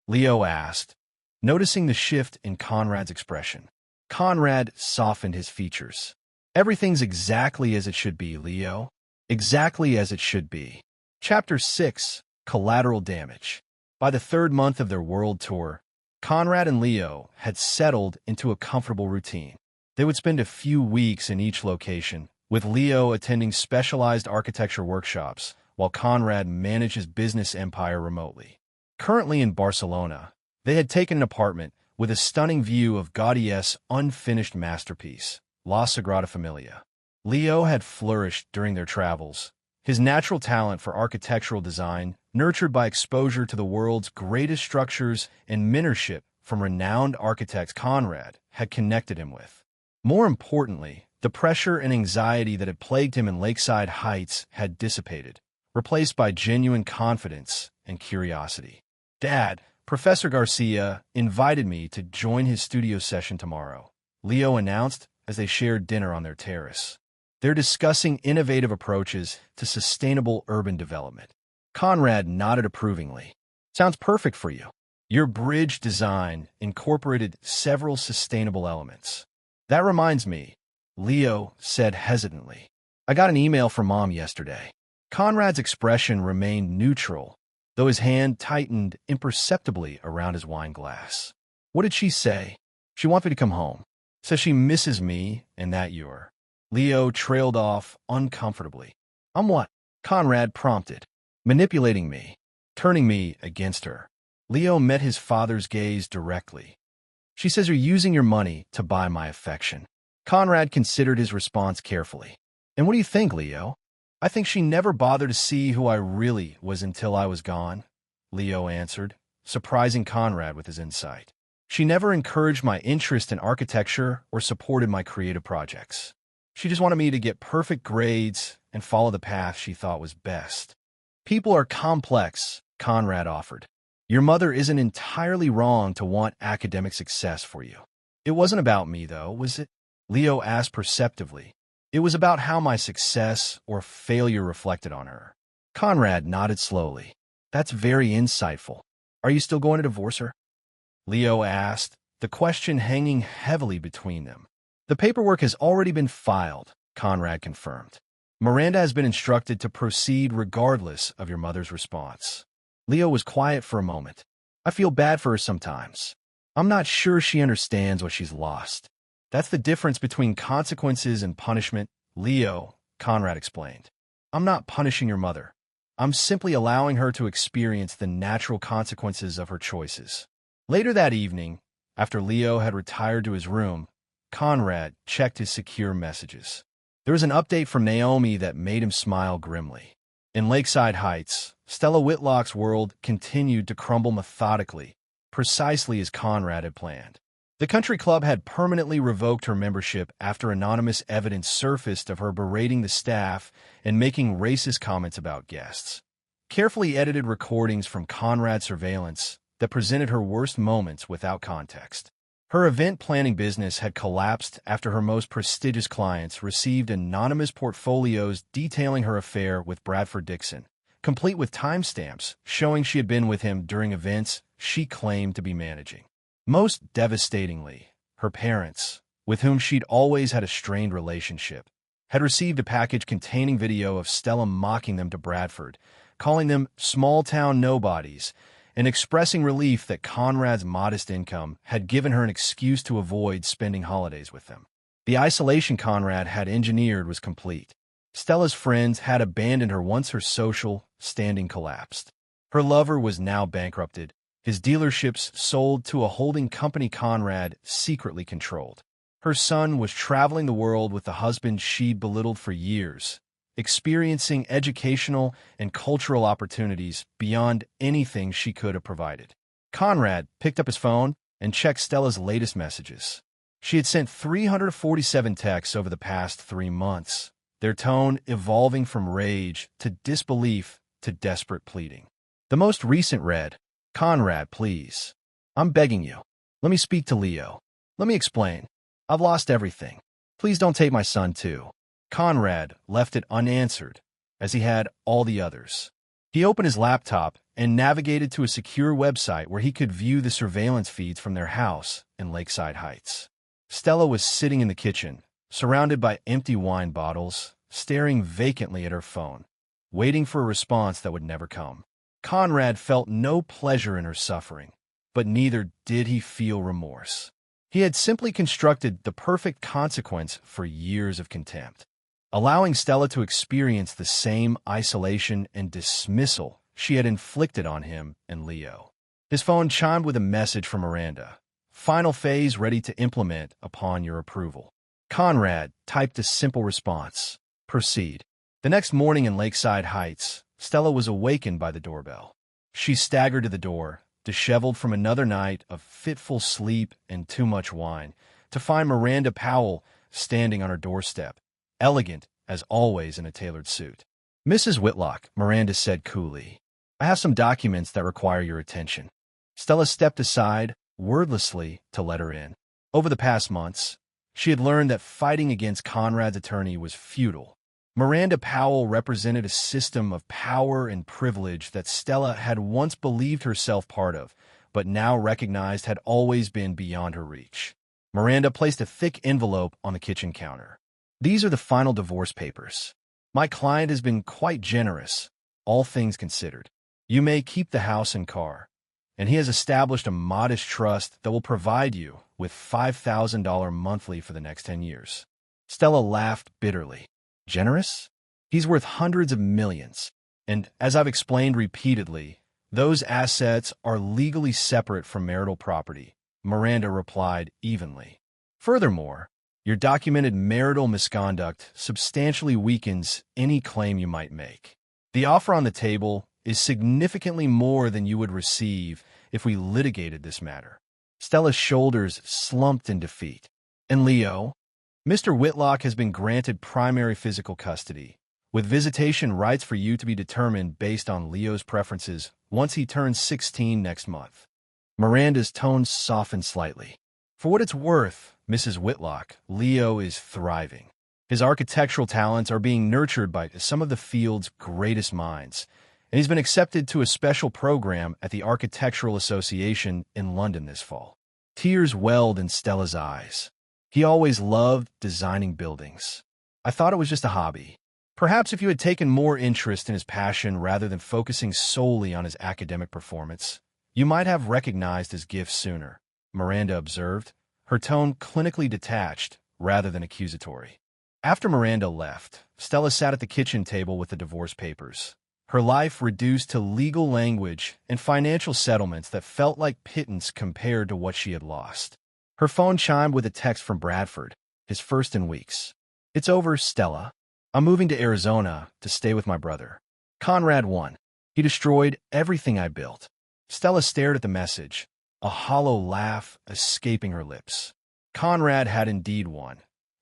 Leo asked, noticing the shift in Conrad's expression. Conrad softened his features. "Everything's exactly as it should be, Leo. Exactly as it should be." Chapter 6: Collateral Damage. By the 3rd month of their world tour, Conrad and Leo had settled into a comfortable routine. They would spend a few weeks in each location, with Leo attending specialized architecture workshops, while Conrad managed his business empire remotely. Currently in Barcelona, they had taken an apartment with a stunning view of Gaudí's unfinished masterpiece, La Sagrada Familia. Leo had flourished during their travels, his natural talent for architectural design nurtured by exposure to the world's greatest structures and mentorship from renowned architects Conrad had connected him with. More importantly, the pressure and anxiety that had plagued him in Lakeside Heights had dissipated, replaced by genuine confidence and curiosity. "Dad, Professor Garcia invited me to join his studio session tomorrow," Leo announced as they shared dinner on their terrace. They're discussing innovative approaches to sustainable urban development. Conrad nodded approvingly. "Sounds perfect for you. Your bridge design incorporated several sustainable elements." "That reminds me," Leo said hesitantly. "I got an email from Mom yesterday." Conrad's expression remained neutral, though his hand tightened imperceptibly around his wine glass. "What did she say?" "She wants me to come home. Says she misses me and that you're—" Leo trailed off uncomfortably. "I'm what?" Conrad prompted. "Manipulating me, turning me against her." Leo met his father's gaze directly. "She says you're using your money to buy my affection." Conrad considered his response carefully. "And what do you think, Leo?" "I think she never bothered to see who I really was until I was gone," Leo answered, surprising Conrad with his insight. "She never encouraged my interest in architecture or supported my creative projects. She just wanted me to get perfect grades and follow the path she thought was best." "People are complex," Conrad offered. "Your mother isn't entirely wrong to want academic success for you." "It wasn't about me, though, was it?" Leo asked perceptively. "It was about how my success or failure reflected on her." Conrad nodded slowly. "That's very insightful. Are you still going to divorce her?" Leo asked, the question hanging heavily between them. "The paperwork has already been filed," Conrad confirmed. "Miranda has been instructed to proceed regardless of your mother's response." Leo was quiet for a moment. "I feel bad for her sometimes. I'm not sure she understands what she's lost." "That's the difference between consequences and punishment, Leo," Conrad explained. "I'm not punishing your mother. I'm simply allowing her to experience the natural consequences of her choices." Later that evening, after Leo had retired to his room, Conrad checked his secure messages. There was an update from Naomi that made him smile grimly. In Lakeside Heights, Stella Whitlock's world continued to crumble methodically, precisely as Conrad had planned. The country club had permanently revoked her membership after anonymous evidence surfaced of her berating the staff and making racist comments about guests. Carefully edited recordings from Conrad's surveillance that presented her worst moments without context. Her event planning business had collapsed after her most prestigious clients received anonymous portfolios detailing her affair with Bradford Dixon, complete with timestamps showing she had been with him during events she claimed to be managing. Most devastatingly, her parents, with whom she'd always had a strained relationship, had received a package containing video of Stella mocking them to Bradford, calling them small-town nobodies, and expressing relief that Conrad's modest income had given her an excuse to avoid spending holidays with them. The isolation Conrad had engineered was complete. Stella's friends had abandoned her once her social standing collapsed. Her lover was now bankrupted, his dealerships sold to a holding company Conrad secretly controlled. Her son was traveling the world with the husband she'd belittled for years, experiencing educational and cultural opportunities beyond anything she could have provided. Conrad picked up his phone and checked Stella's latest messages. She had sent 347 texts over the past 3 months, their tone evolving from rage to disbelief to desperate pleading. The most recent read, "Conrad, please. I'm begging you. Let me speak to Leo. Let me explain. I've lost everything. Please don't take my son, too." Conrad left it unanswered, as he had all the others. He opened his laptop and navigated to a secure website where he could view the surveillance feeds from their house in Lakeside Heights. Stella was sitting in the kitchen, surrounded by empty wine bottles, staring vacantly at her phone, waiting for a response that would never come. Conrad felt no pleasure in her suffering. but neither did he feel remorse. He had simply constructed the perfect consequence for years of contempt, allowing Stella to experience the same isolation and dismissal she had inflicted on him and Leo. His phone chimed with a message from Miranda. Final phase ready to implement upon your approval. Conrad typed a simple response. Proceed. The next morning in Lakeside Heights, Stella was awakened by the doorbell. She staggered to the door, disheveled from another night of fitful sleep and too much wine, to find Miranda Powell standing on her doorstep, elegant as always in a tailored suit. Mrs. Whitlock, Miranda said coolly, I have some documents that require your attention. Stella stepped aside, wordlessly, to let her in. Over the past months, she had learned that fighting against Conrad's attorney was futile. Miranda Powell represented a system of power and privilege that Stella had once believed herself part of, but now recognized had always been beyond her reach. Miranda placed a thick envelope on the kitchen counter. These are the final divorce papers. My client has been quite generous, all things considered. You may keep the house and car, and he has established a modest trust that will provide you with $5,000 monthly for the next 10 years. Stella laughed bitterly. Generous? He's worth hundreds of millions. And as I've explained repeatedly, those assets are legally separate from marital property, Miranda replied evenly. Furthermore, your documented marital misconduct substantially weakens any claim you might make. The offer on the table is significantly more than you would receive if we litigated this matter. Stella's shoulders slumped in defeat. And Leo? Mr. Whitlock has been granted primary physical custody, with visitation rights for you to be determined based on Leo's preferences once he turns 16 next month. Miranda's tone softened slightly. For what it's worth, Mrs. Whitlock, Leo is thriving. His architectural talents are being nurtured by some of the field's greatest minds, and he's been accepted to a special program at the Architectural Association in London this fall. Tears welled in Stella's eyes. He always loved designing buildings. I thought it was just a hobby. Perhaps if you had taken more interest in his passion rather than focusing solely on his academic performance, you might have recognized his gift sooner, Miranda observed, her tone clinically detached rather than accusatory. After Miranda left, Stella sat at the kitchen table with the divorce papers, her life reduced to legal language and financial settlements that felt like pittance compared to what she had lost. Her phone chimed with a text from Bradford, his first in weeks. It's over, Stella. I'm moving to Arizona to stay with my brother. Conrad won. He destroyed everything I built. Stella stared at the message, a hollow laugh escaping her lips. Conrad had indeed won,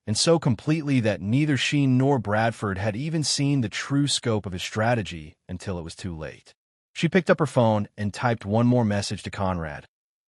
and so completely that neither she nor Bradford had even seen the true scope of his strategy until it was too late. She picked up her phone and typed one more message to Conrad.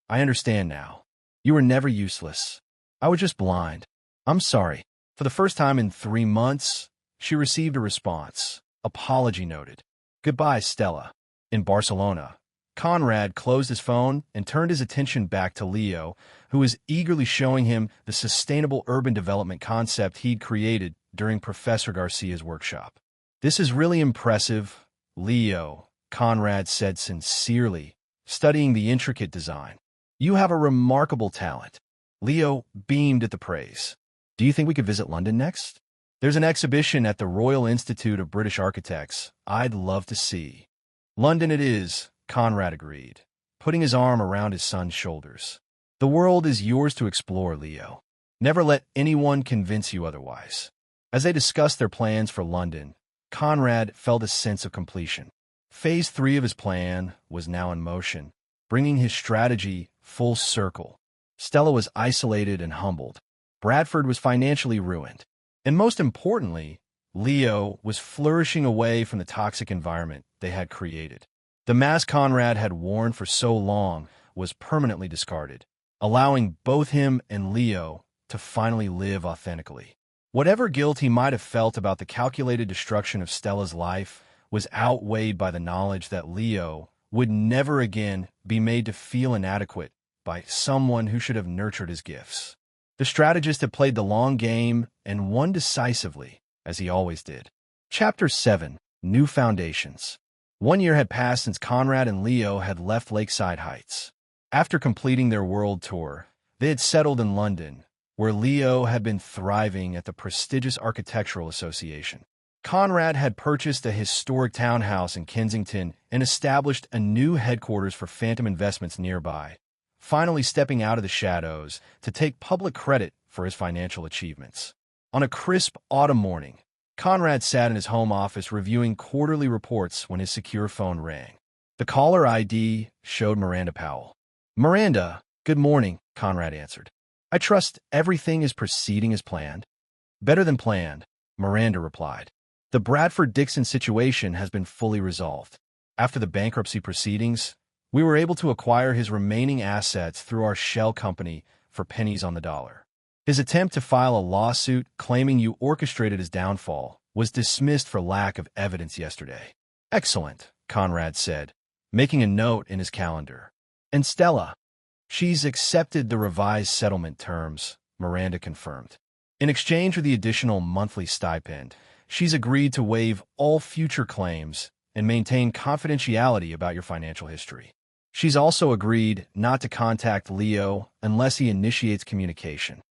I understand now. You were never useless. I was just blind. I'm sorry. For the first time in 3 months, she received a response. Apology noted. Goodbye, Stella. In Barcelona, Conrad closed his phone and turned his attention back to Leo, who was eagerly showing him the sustainable urban development concept he'd created during Professor Garcia's workshop. This is really impressive, Leo, Conrad said sincerely, studying the intricate design. You have a remarkable talent. Leo beamed at the praise. Do you think we could visit London next? There's an exhibition at the Royal Institute of British Architects I'd love to see. London it is, Conrad agreed, putting his arm around his son's shoulders. The world is yours to explore, Leo. Never let anyone convince you otherwise. As they discussed their plans for London, Conrad felt a sense of completion. Phase 3 of his plan was now in motion, bringing his strategy full circle. Stella was isolated and humbled. Bradford was financially ruined. And most importantly, Leo was flourishing away from the toxic environment they had created. The mask Conrad had worn for so long was permanently discarded, allowing both him and Leo to finally live authentically. Whatever guilt he might have felt about the calculated destruction of Stella's life was outweighed by the knowledge that Leo would never again be made to feel inadequate by someone who should have nurtured his gifts. The strategist had played the long game and won decisively, as he always did. Chapter 7. New Foundations. 1 year had passed since Conrad and Leo had left Lakeside Heights. After completing their world tour, they had settled in London, where Leo had been thriving at the prestigious Architectural Association. Conrad had purchased a historic townhouse in Kensington and established a new headquarters for Phantom Investments nearby, finally stepping out of the shadows to take public credit for his financial achievements. On a crisp autumn morning, Conrad sat in his home office reviewing quarterly reports when his secure phone rang. The caller ID showed Miranda Powell. "Miranda, good morning," Conrad answered. "I trust everything is proceeding as planned." "Better than planned," Miranda replied. "The Bradford-Dixon situation has been fully resolved. After the bankruptcy proceedings, we were able to acquire his remaining assets through our shell company for pennies on the dollar. His attempt to file a lawsuit claiming you orchestrated his downfall was dismissed for lack of evidence yesterday." "Excellent," Conrad said, making a note in his calendar. "And Stella?" "She's accepted the revised settlement terms," Miranda confirmed. "In exchange for the additional monthly stipend, she's agreed to waive all future claims and maintain confidentiality about your financial history. She's also agreed not to contact Leo unless he initiates communication."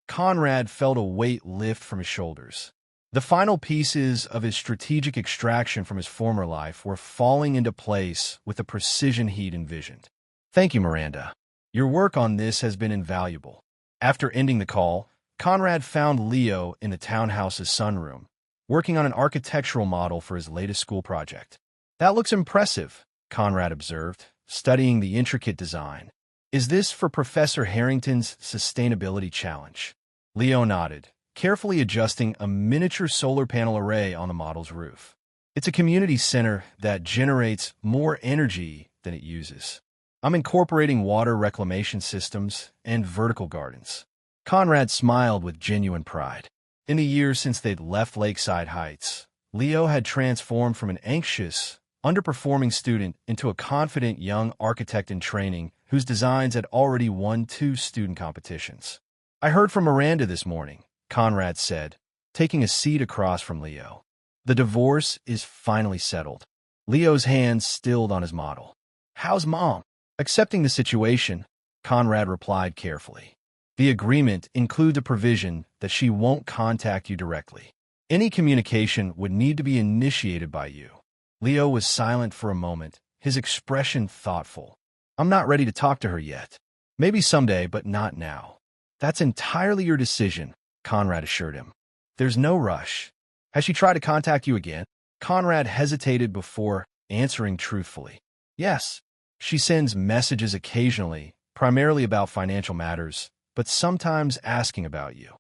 Conrad felt a weight lift from his shoulders. The final pieces of his strategic extraction from his former life were falling into place with the precision he'd envisioned. "Thank you, Miranda. Your work on this has been invaluable." After ending the call, Conrad found Leo in the townhouse's sunroom, working on an architectural model for his latest school project. "That looks impressive," Conrad observed, studying the intricate design. "Is this for Professor Harrington's sustainability challenge?" Leo nodded, carefully adjusting a miniature solar panel array on the model's roof. "It's a community center that generates more energy than it uses. I'm incorporating water reclamation systems and vertical gardens." Conrad smiled with genuine pride. In the years since they'd left Lakeside Heights, Leo had transformed from an anxious, underperforming student into a confident young architect in training whose designs had already won 2 student competitions. "I heard from Miranda this morning," Conrad said, taking a seat across from Leo. "The divorce is finally settled." Leo's hands stilled on his model. "How's Mom?" "Accepting the situation," Conrad replied carefully. "The agreement includes a provision that she won't contact you directly. Any communication would need to be initiated by you." Leo was silent for a moment, his expression thoughtful. "I'm not ready to talk to her yet. Maybe someday, but not now." "That's entirely your decision," Conrad assured him. "There's no rush." "Has she tried to contact you again?" Conrad hesitated before answering truthfully. "Yes. She sends messages occasionally, primarily about financial matters, but sometimes asking about you."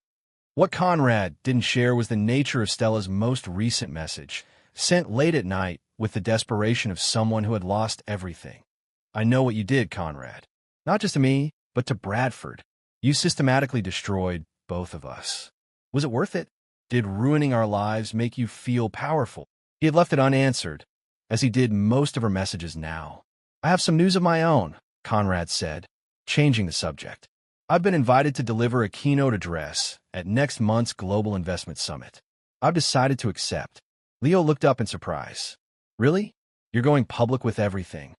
What Conrad didn't share was the nature of Stella's most recent message, sent late at night with the desperation of someone who had lost everything. "I know what you did, Conrad. Not just to me, but to Bradford. You systematically destroyed both of us. Was it worth it? Did ruining our lives make you feel powerful?" He had left it unanswered, as he did most of her messages now. "I have some news of my own," Conrad said, changing the subject. "I've been invited to deliver a keynote address at next month's Global Investment Summit. I've decided to accept." Leo looked up in surprise. "Really? You're going public with everything?"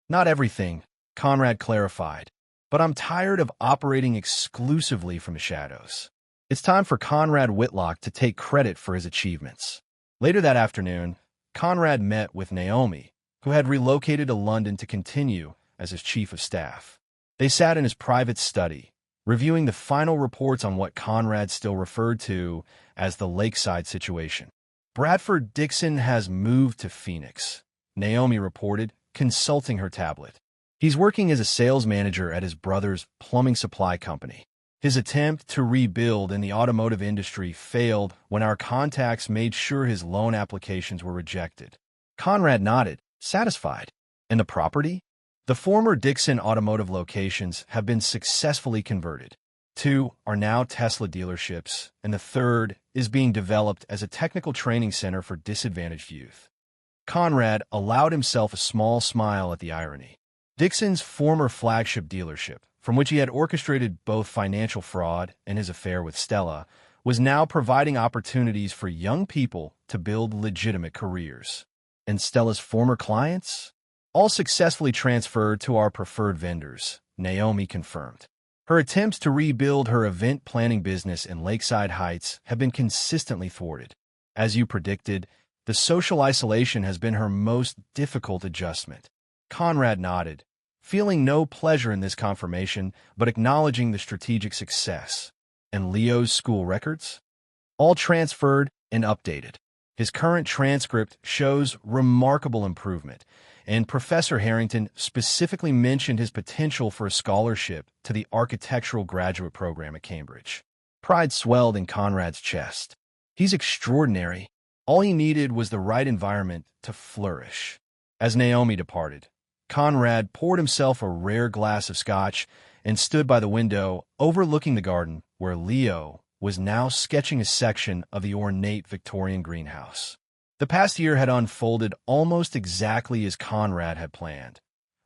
"Not everything," Conrad clarified, "but I'm tired of operating exclusively from the shadows. It's time for Conrad Whitlock to take credit for his achievements." Later that afternoon, Conrad met with Naomi, who had relocated to London to continue as his chief of staff. They sat in his private study, reviewing the final reports on what Conrad still referred to as the Lakeside situation. "Bradford-Dixon has moved to Phoenix," Naomi reported, consulting her tablet. "He's working as a sales manager at his brother's plumbing supply company. His attempt to rebuild in the automotive industry failed when our contacts made sure his loan applications were rejected." Conrad nodded, satisfied. "And the property?" "The former Dixon automotive locations have been successfully converted. 2 are now Tesla dealerships, and the 3rd is being developed as a technical training center for disadvantaged youth." Conrad allowed himself a small smile at the irony. Dixon's former flagship dealership, from which he had orchestrated both financial fraud and his affair with Stella, was now providing opportunities for young people to build legitimate careers. And Stella's former clients? "All successfully transferred to our preferred vendors," Naomi confirmed. Her attempts to rebuild her event planning business in Lakeside Heights have been consistently thwarted. As you predicted, the social isolation has been her most difficult adjustment. Conrad nodded, feeling no pleasure in this confirmation, but acknowledging the strategic success. And Leo's school records? All transferred and updated. His current transcript shows remarkable improvement, and Professor Harrington specifically mentioned his potential for a scholarship to the architectural graduate program at Cambridge. Pride swelled in Conrad's chest. He's extraordinary. All he needed was the right environment to flourish. As Naomi departed, Conrad poured himself a rare glass of scotch and stood by the window overlooking the garden where Leo was now sketching a section of the ornate Victorian greenhouse. The past year had unfolded almost exactly as Conrad had planned,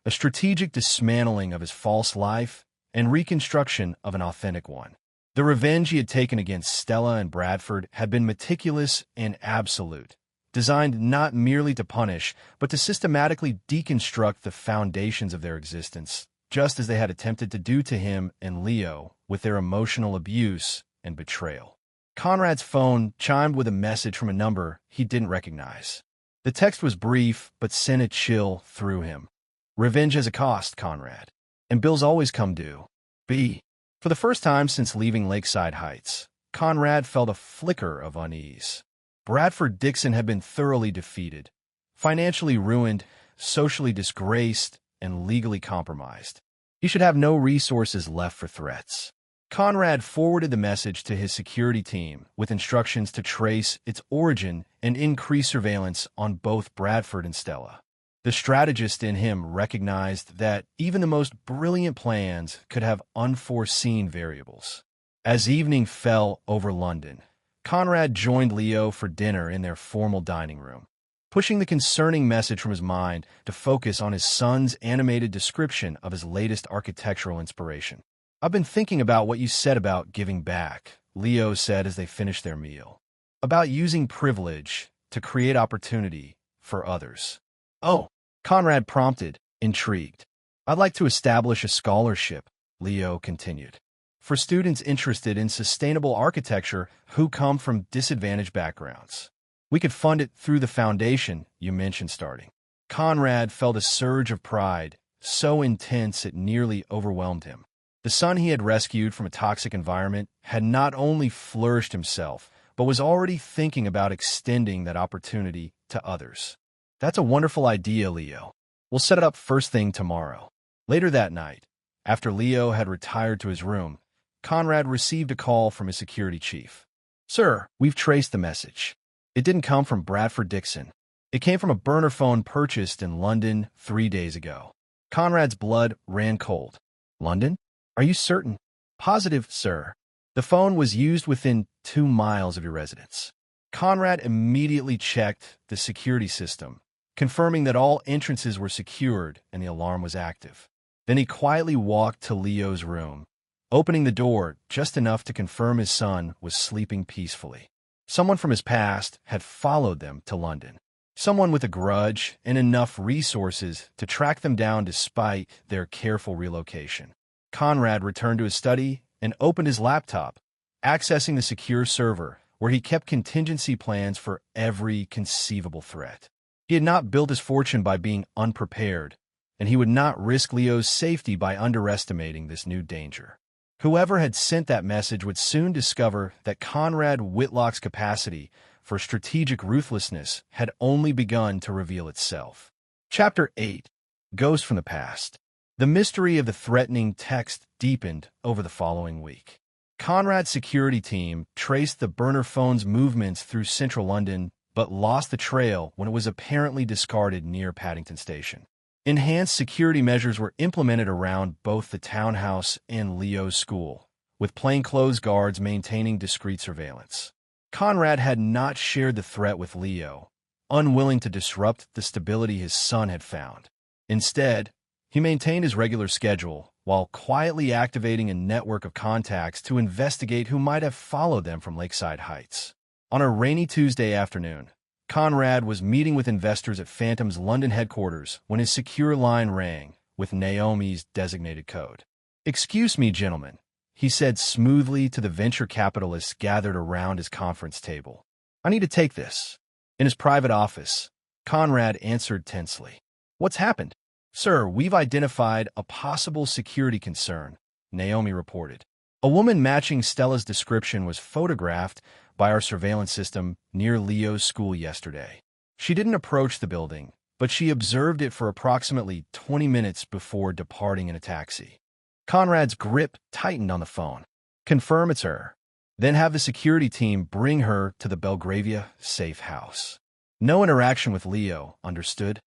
a strategic dismantling of his false life and reconstruction of an authentic one. The revenge he had taken against Stella and Bradford had been meticulous and absolute, designed not merely to punish, but to systematically deconstruct the foundations of their existence, just as they had attempted to do to him and Leo with their emotional abuse and betrayal. Conrad's phone chimed with a message from a number he didn't recognize. The text was brief, but sent a chill through him. Revenge has a cost, Conrad, and bills always come due. B. For the first time since leaving Lakeside Heights, Conrad felt a flicker of unease. Bradford Dixon had been thoroughly defeated, financially ruined, socially disgraced, and legally compromised. He should have no resources left for threats. Conrad forwarded the message to his security team with instructions to trace its origin and increase surveillance on both Bradford and Stella. The strategist in him recognized that even the most brilliant plans could have unforeseen variables. As evening fell over London, Conrad joined Leo for dinner in their formal dining room, pushing the concerning message from his mind to focus on his son's animated description of his latest architectural inspiration. "I've been thinking about what you said about giving back," Leo said as they finished their meal. "About using privilege to create opportunity for others." "Oh," Conrad prompted, intrigued. "I'd like to establish a scholarship," Leo continued, "for students interested in sustainable architecture who come from disadvantaged backgrounds. We could fund it through the foundation you mentioned starting." Conrad felt a surge of pride, so intense it nearly overwhelmed him. The son he had rescued from a toxic environment had not only flourished himself, but was already thinking about extending that opportunity to others. "That's a wonderful idea, Leo. We'll set it up first thing tomorrow." Later that night, after Leo had retired to his room, Conrad received a call from his security chief. "Sir, we've traced the message. It didn't come from Bradford Dixon. It came from a burner phone purchased in London 3 days ago." Conrad's blood ran cold. "London? Are you certain?" "Positive, sir. The phone was used within 2 miles of your residence." Conrad immediately checked the security system, confirming that all entrances were secured and the alarm was active. Then he quietly walked to Leo's room, opening the door just enough to confirm his son was sleeping peacefully. Someone from his past had followed them to London. Someone with a grudge and enough resources to track them down despite their careful relocation. Conrad returned to his study and opened his laptop, accessing the secure server where he kept contingency plans for every conceivable threat. He had not built his fortune by being unprepared, and he would not risk Leo's safety by underestimating this new danger. Whoever had sent that message would soon discover that Conrad Whitlock's capacity for strategic ruthlessness had only begun to reveal itself. Chapter 8. Ghost from the Past. The mystery of the threatening text deepened over the following week. Conrad's security team traced the burner phone's movements through central London, but lost the trail when it was apparently discarded near Paddington Station. Enhanced security measures were implemented around both the townhouse and Leo's school, with plainclothes guards maintaining discreet surveillance. Conrad had not shared the threat with Leo, unwilling to disrupt the stability his son had found. Instead, he maintained his regular schedule while quietly activating a network of contacts to investigate who might have followed them from Lakeside Heights. On a rainy Tuesday afternoon, Conrad was meeting with investors at Phantom's London headquarters when his secure line rang, with Naomi's designated code. "Excuse me, gentlemen," he said smoothly to the venture capitalists gathered around his conference table. "I need to take this." In his private office, Conrad answered tensely. "What's happened?" "Sir, we've identified a possible security concern," Naomi reported. "A woman matching Stella's description was photographed by our surveillance system near Leo's school yesterday. She didn't approach the building, but she observed it for approximately 20 minutes before departing in a taxi." Conrad's grip tightened on the phone. "Confirm it's her. Then have the security team bring her to the Belgravia safe house. No interaction with Leo, understood?"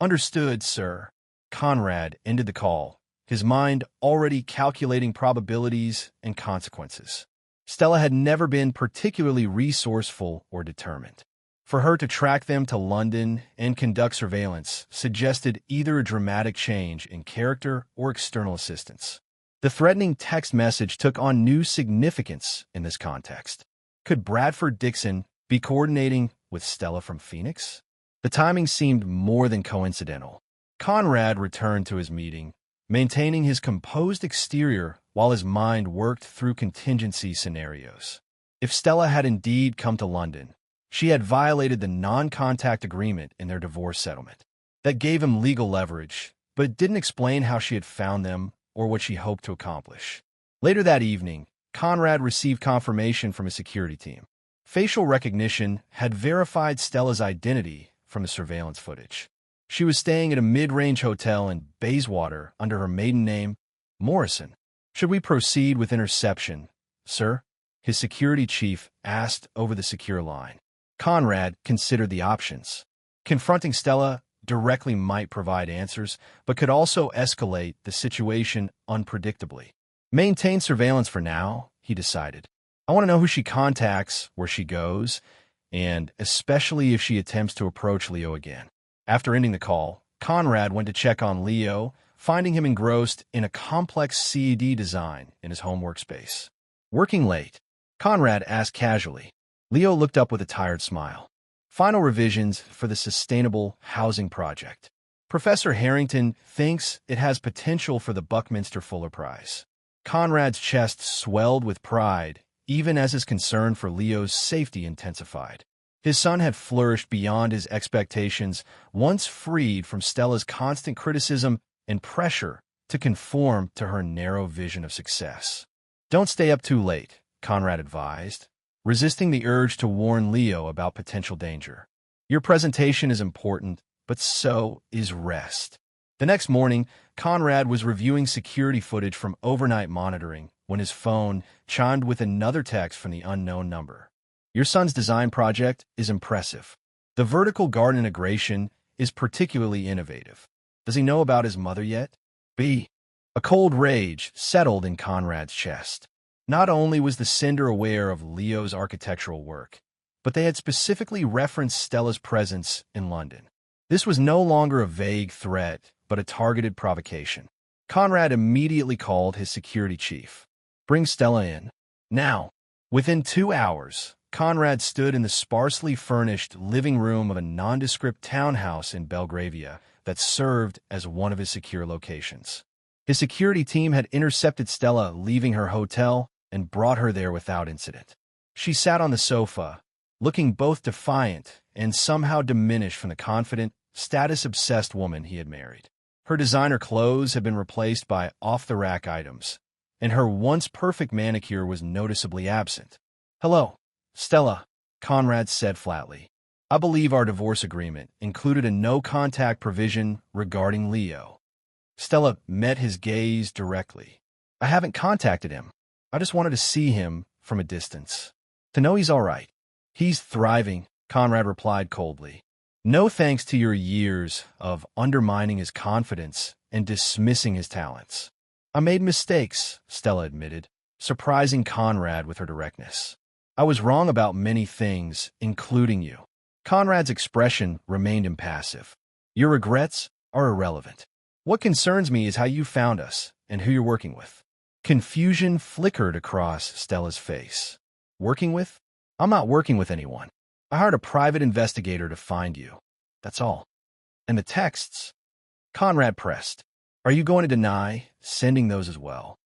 "Understood, sir." Conrad ended the call, his mind already calculating probabilities and consequences. Stella had never been particularly resourceful or determined. For her to track them to London and conduct surveillance suggested either a dramatic change in character or external assistance. The threatening text message took on new significance in this context. Could Bradford Dixon be coordinating with Stella from Phoenix? The timing seemed more than coincidental. Conrad returned to his meeting, maintaining his composed exterior while his mind worked through contingency scenarios. If Stella had indeed come to London, she had violated the non-contact agreement in their divorce settlement. That gave him legal leverage, but it didn't explain how she had found them or what she hoped to accomplish. Later that evening, Conrad received confirmation from his security team. Facial recognition had verified Stella's identity from the surveillance footage. She was staying at a mid-range hotel in Bayswater under her maiden name, Morrison. "Should we proceed with interception, sir?" his security chief asked over the secure line. Conrad considered the options. Confronting Stella directly might provide answers, but could also escalate the situation unpredictably. "Maintain surveillance for now," he decided. "I want to know who she contacts, where she goes, and especially if she attempts to approach Leo again." After ending the call, Conrad went to check on Leo, finding him engrossed in a complex CAD design in his home workspace. "Working late?" Conrad asked casually. Leo looked up with a tired smile. "Final revisions for the Sustainable Housing Project. Professor Harrington thinks it has potential for the Buckminster Fuller Prize." Conrad's chest swelled with pride, even as his concern for Leo's safety intensified. His son had flourished beyond his expectations, once freed from Stella's constant criticism and pressure to conform to her narrow vision of success. "Don't stay up too late," Conrad advised, resisting the urge to warn Leo about potential danger. "Your presentation is important, but so is rest." The next morning, Conrad was reviewing security footage from overnight monitoring when his phone chimed with another text from the unknown number. "Your son's design project is impressive. The vertical garden integration is particularly innovative. Does he know about his mother yet?" B. A cold rage settled in Conrad's chest. Not only was the sender aware of Leo's architectural work, but they had specifically referenced Stella's presence in London. This was no longer a vague threat, but a targeted provocation. Conrad immediately called his security chief. "Bring Stella in. Now." Within 2 hours, Conrad stood in the sparsely furnished living room of a nondescript townhouse in Belgravia that served as one of his secure locations. His security team had intercepted Stella leaving her hotel and brought her there without incident. She sat on the sofa, looking both defiant and somehow diminished from the confident, status-obsessed woman he had married. Her designer clothes had been replaced by off-the-rack items, and her once-perfect manicure was noticeably absent. "Hello, Stella," Conrad said flatly. "I believe our divorce agreement included a no-contact provision regarding Leo." Stella met his gaze directly. "I haven't contacted him. I just wanted to see him from a distance. To know he's all right." "He's thriving," Conrad replied coldly. "No thanks to your years of undermining his confidence and dismissing his talents." "I made mistakes," Stella admitted, surprising Conrad with her directness. "I was wrong about many things, including you." Conrad's expression remained impassive. "Your regrets are irrelevant. What concerns me is how you found us and who you're working with." Confusion flickered across Stella's face. "Working with? I'm not working with anyone. I hired a private investigator to find you. That's all." "And the texts?" Conrad pressed. Are you going to deny sending those as well?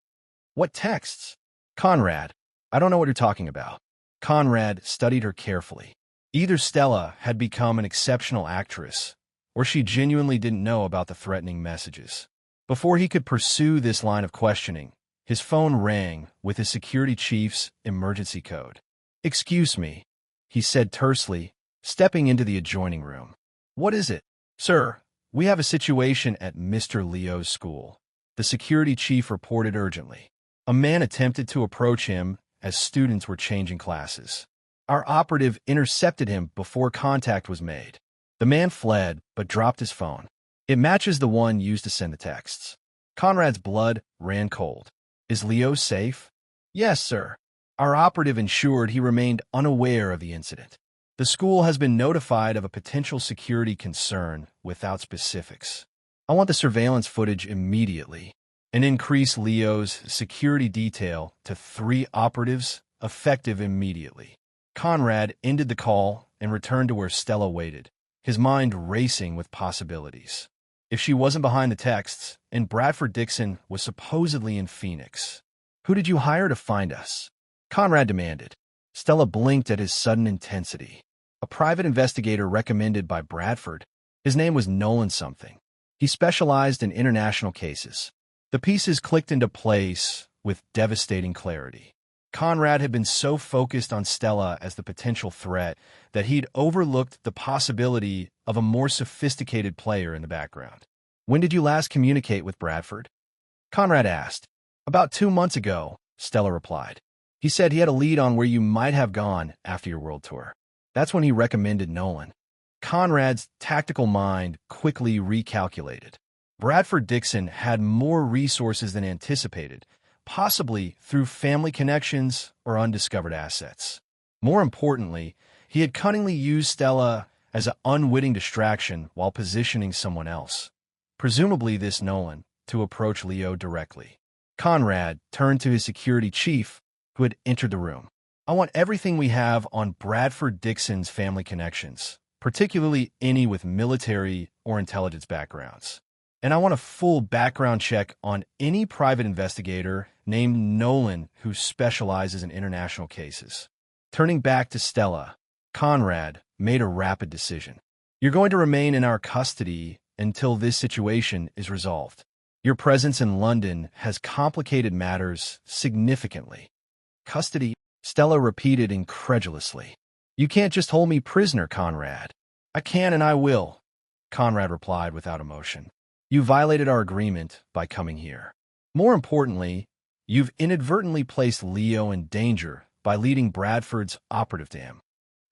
What texts? Conrad, I don't know what you're talking about. Conrad studied her carefully. Either Stella had become an exceptional actress, or she genuinely didn't know about the threatening messages. Before he could pursue this line of questioning, his phone rang with his security chief's emergency code. "Excuse me," he said tersely, stepping into the adjoining room. "What is it?" "Sir, we have a situation at Mr. Leo's school," the security chief reported urgently. A man attempted to approach him as students were changing classes. Our operative intercepted him before contact was made. The man fled, but dropped his phone. It matches the one used to send the texts. Conrad's blood ran cold. "Is Leo safe?" "Yes, sir." Our operative ensured he remained unaware of the incident. "The school has been notified of a potential security concern without specifics. I want the surveillance footage immediately, and increase Leo's security detail to 3 operatives, effective immediately." Conrad ended the call and returned to where Stella waited, his mind racing with possibilities. If she wasn't behind the texts, and Bradford Dixon was supposedly in Phoenix, who did you hire to find us? Conrad demanded. Stella blinked at his sudden intensity. A private investigator recommended by Bradford. His name was Nolan something. He specialized in international cases. The pieces clicked into place with devastating clarity. Conrad had been so focused on Stella as the potential threat that he'd overlooked the possibility of a more sophisticated player in the background. "When did you last communicate with Bradford?" Conrad asked. "About 2 months ago," Stella replied. "He said he had a lead on where you might have gone after your world tour. That's when he recommended Nolan." Conrad's tactical mind quickly recalculated. Bradford Dixon had more resources than anticipated, possibly through family connections or undiscovered assets. More importantly, he had cunningly used Stella as an unwitting distraction while positioning someone else, presumably this Nolan, to approach Leo directly. Conrad turned to his security chief, who had entered the room. "I want everything we have on Bradford Dixon's family connections, particularly any with military or intelligence backgrounds. And I want a full background check on any private investigator named Nolan who specializes in international cases." Turning back to Stella, Conrad made a rapid decision. "You're going to remain in our custody until this situation is resolved. Your presence in London has complicated matters significantly." "Custody?" Stella repeated incredulously. "You can't just hold me prisoner, Conrad." "I can and I will," Conrad replied without emotion. "You violated our agreement by coming here. More importantly, you've inadvertently placed Leo in danger by leading Bradford's operative to him."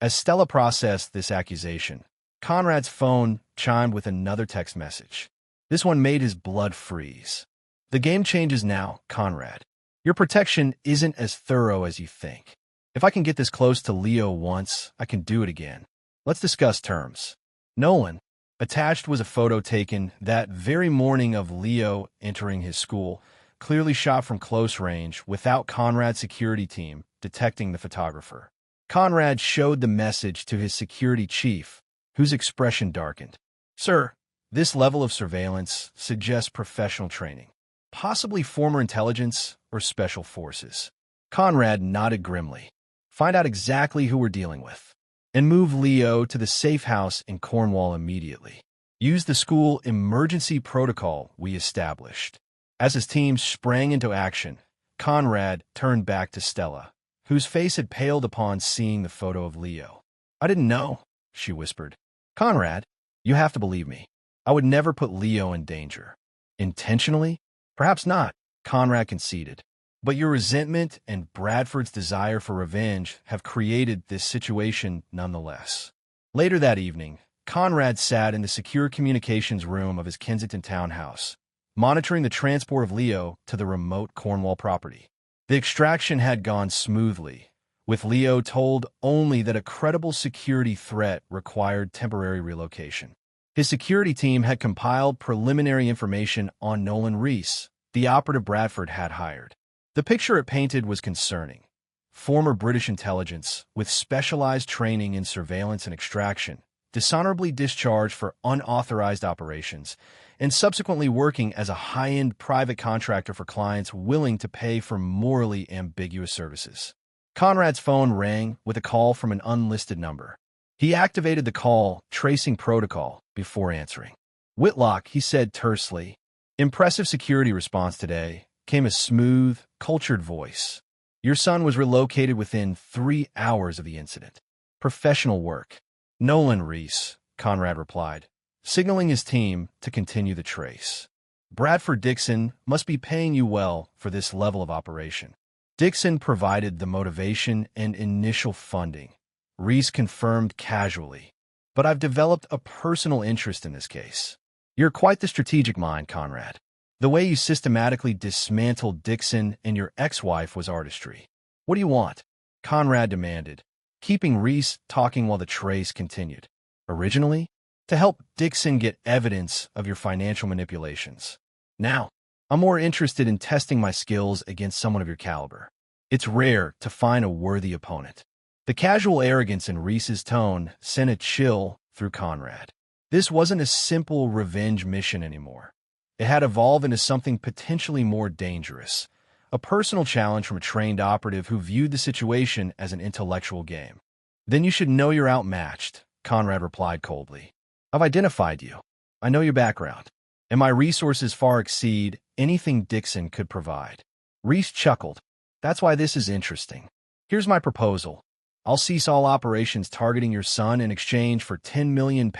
As Stella processed this accusation, Conrad's phone chimed with another text message. This one made his blood freeze. "The game changes now, Conrad. Your protection isn't as thorough as you think. If I can get this close to Leo once, I can do it again. Let's discuss terms." Nolan. Attached was a photo taken that very morning of Leo entering his school, clearly shot from close range without Conrad's security team detecting the photographer. Conrad showed the message to his security chief, whose expression darkened. "Sir, this level of surveillance suggests professional training, possibly former intelligence or special forces." Conrad nodded grimly. "Find out exactly who we're dealing with, and move Leo to the safe house in Cornwall immediately. Use the school emergency protocol we established." As his team sprang into action, Conrad turned back to Stella, whose face had paled upon seeing the photo of Leo. "I didn't know," she whispered. "Conrad, you have to believe me. I would never put Leo in danger." "Intentionally? Perhaps not," Conrad conceded. "But your resentment and Bradford's desire for revenge have created this situation nonetheless." Later that evening, Conrad sat in the secure communications room of his Kensington townhouse, monitoring the transport of Leo to the remote Cornwall property. The extraction had gone smoothly, with Leo told only that a credible security threat required temporary relocation. His security team had compiled preliminary information on Nolan Reese, the operative Bradford had hired. The picture it painted was concerning. Former British intelligence, with specialized training in surveillance and extraction, dishonorably discharged for unauthorized operations, and subsequently working as a high-end private contractor for clients willing to pay for morally ambiguous services. Conrad's phone rang with a call from an unlisted number. He activated the call tracing protocol before answering. "Whitlock," he said tersely. "Impressive security response today," came a smooth, cultured voice. "Your son was relocated within 3 hours of the incident. Professional work." "Nolan Reese," Conrad replied, signaling his team to continue the trace. "Bradford Dixon must be paying you well for this level of operation." Dixon provided the motivation and initial funding, Reese confirmed casually. "But I've developed a personal interest in this case." "You're quite the strategic mind, Conrad. The way you systematically dismantled Dixon and your ex-wife was artistry." "What do you want?" Conrad demanded, keeping Reese talking while the trace continued. "Originally, to help Dixon get evidence of your financial manipulations. Now, I'm more interested in testing my skills against someone of your caliber. It's rare to find a worthy opponent." The casual arrogance in Reese's tone sent a chill through Conrad. This wasn't a simple revenge mission anymore. It had evolved into something potentially more dangerous, a personal challenge from a trained operative who viewed the situation as an intellectual game. "Then you should know you're outmatched," Conrad replied coldly. "I've identified you. I know your background, and my resources far exceed anything Dixon could provide." Reese chuckled. "That's why this is interesting. Here's my proposal. I'll cease all operations targeting your son in exchange for £10 million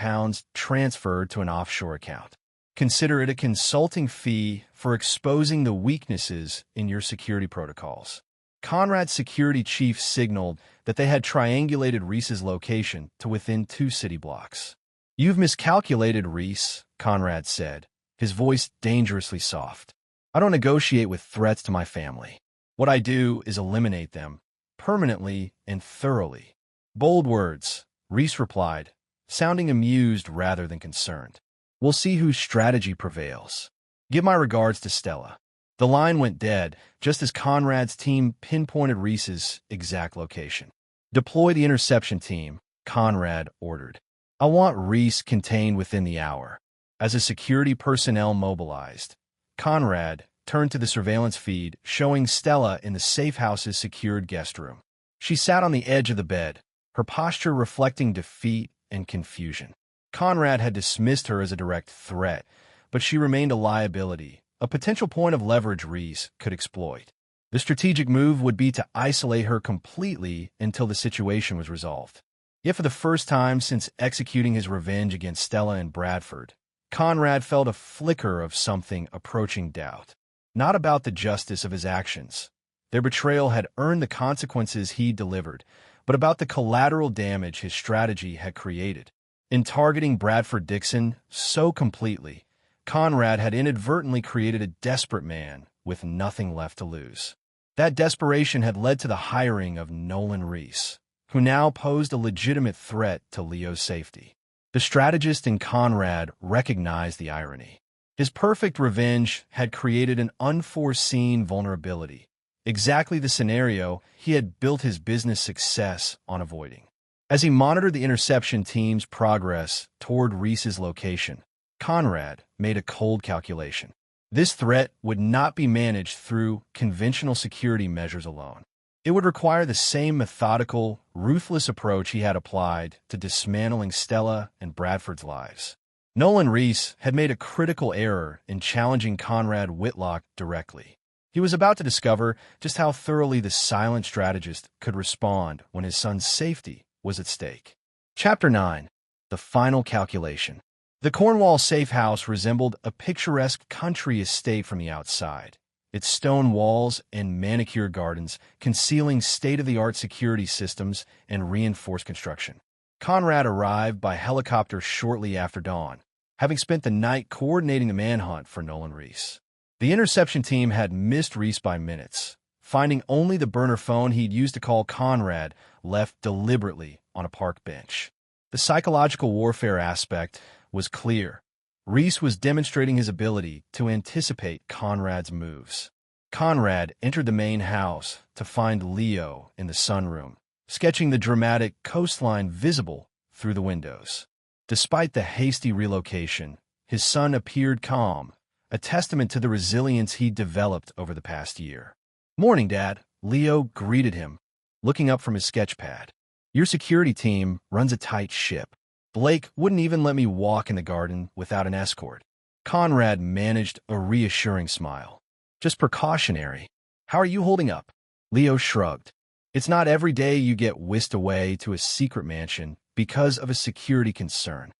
transferred to an offshore account. Consider it a consulting fee for exposing the weaknesses in your security protocols." Conrad's security chief signaled that they had triangulated Reese's location to within 2 city blocks. "You've miscalculated, Reese," Conrad said, his voice dangerously soft. "I don't negotiate with threats to my family. What I do is eliminate them, permanently and thoroughly." "Bold words," Reese replied, sounding amused rather than concerned. "We'll see whose strategy prevails. Give my regards to Stella." The line went dead just as Conrad's team pinpointed Reese's exact location. "Deploy the interception team," Conrad ordered. "I want Reese contained within the hour." As the security personnel mobilized, Conrad turned to the surveillance feed showing Stella in the safe house's secured guest room. She sat on the edge of the bed, her posture reflecting defeat and confusion. Conrad had dismissed her as a direct threat, but she remained a liability, a potential point of leverage Reese could exploit. The strategic move would be to isolate her completely until the situation was resolved. Yet for the first time since executing his revenge against Stella and Bradford, Conrad felt a flicker of something approaching doubt. Not about the justice of his actions. Their betrayal had earned the consequences he delivered, but about the collateral damage his strategy had created. In targeting Bradford Dixon so completely, Conrad had inadvertently created a desperate man with nothing left to lose. That desperation had led to the hiring of Nolan Reese, who now posed a legitimate threat to Leo's safety. The strategist in Conrad recognized the irony. His perfect revenge had created an unforeseen vulnerability, exactly the scenario he had built his business success on avoiding. As he monitored the interception team's progress toward Reese's location, Conrad made a cold calculation. This threat would not be managed through conventional security measures alone. It would require the same methodical, ruthless approach he had applied to dismantling Stella and Bradford's lives. Nolan Reese had made a critical error in challenging Conrad Whitlock directly. He was about to discover just how thoroughly the silent strategist could respond when his son's safety was at stake. Chapter 9. The Final Calculation. The Cornwall safe house resembled a picturesque country estate from the outside, its stone walls and manicured gardens concealing state-of-the-art security systems and reinforced construction. Conrad arrived by helicopter shortly after dawn, having spent the night coordinating the manhunt for Nolan Reese. The interception team had missed Reese by minutes, finding only the burner phone he'd used to call Conrad left deliberately on a park bench. The psychological warfare aspect was clear. Reese was demonstrating his ability to anticipate Conrad's moves. Conrad entered the main house to find Leo in the sunroom, sketching the dramatic coastline visible through the windows. Despite the hasty relocation, His son appeared calm, a testament to the resilience he'd developed over the past year. "Morning, Dad," Leo greeted him, looking up from his sketch pad. "Your security team runs a tight ship. Blake wouldn't even let me walk in the garden without an escort." Conrad managed a reassuring smile. "Just precautionary. How are you holding up?" Leo shrugged. "It's not every day you get whisked away to a secret mansion because of a security concern."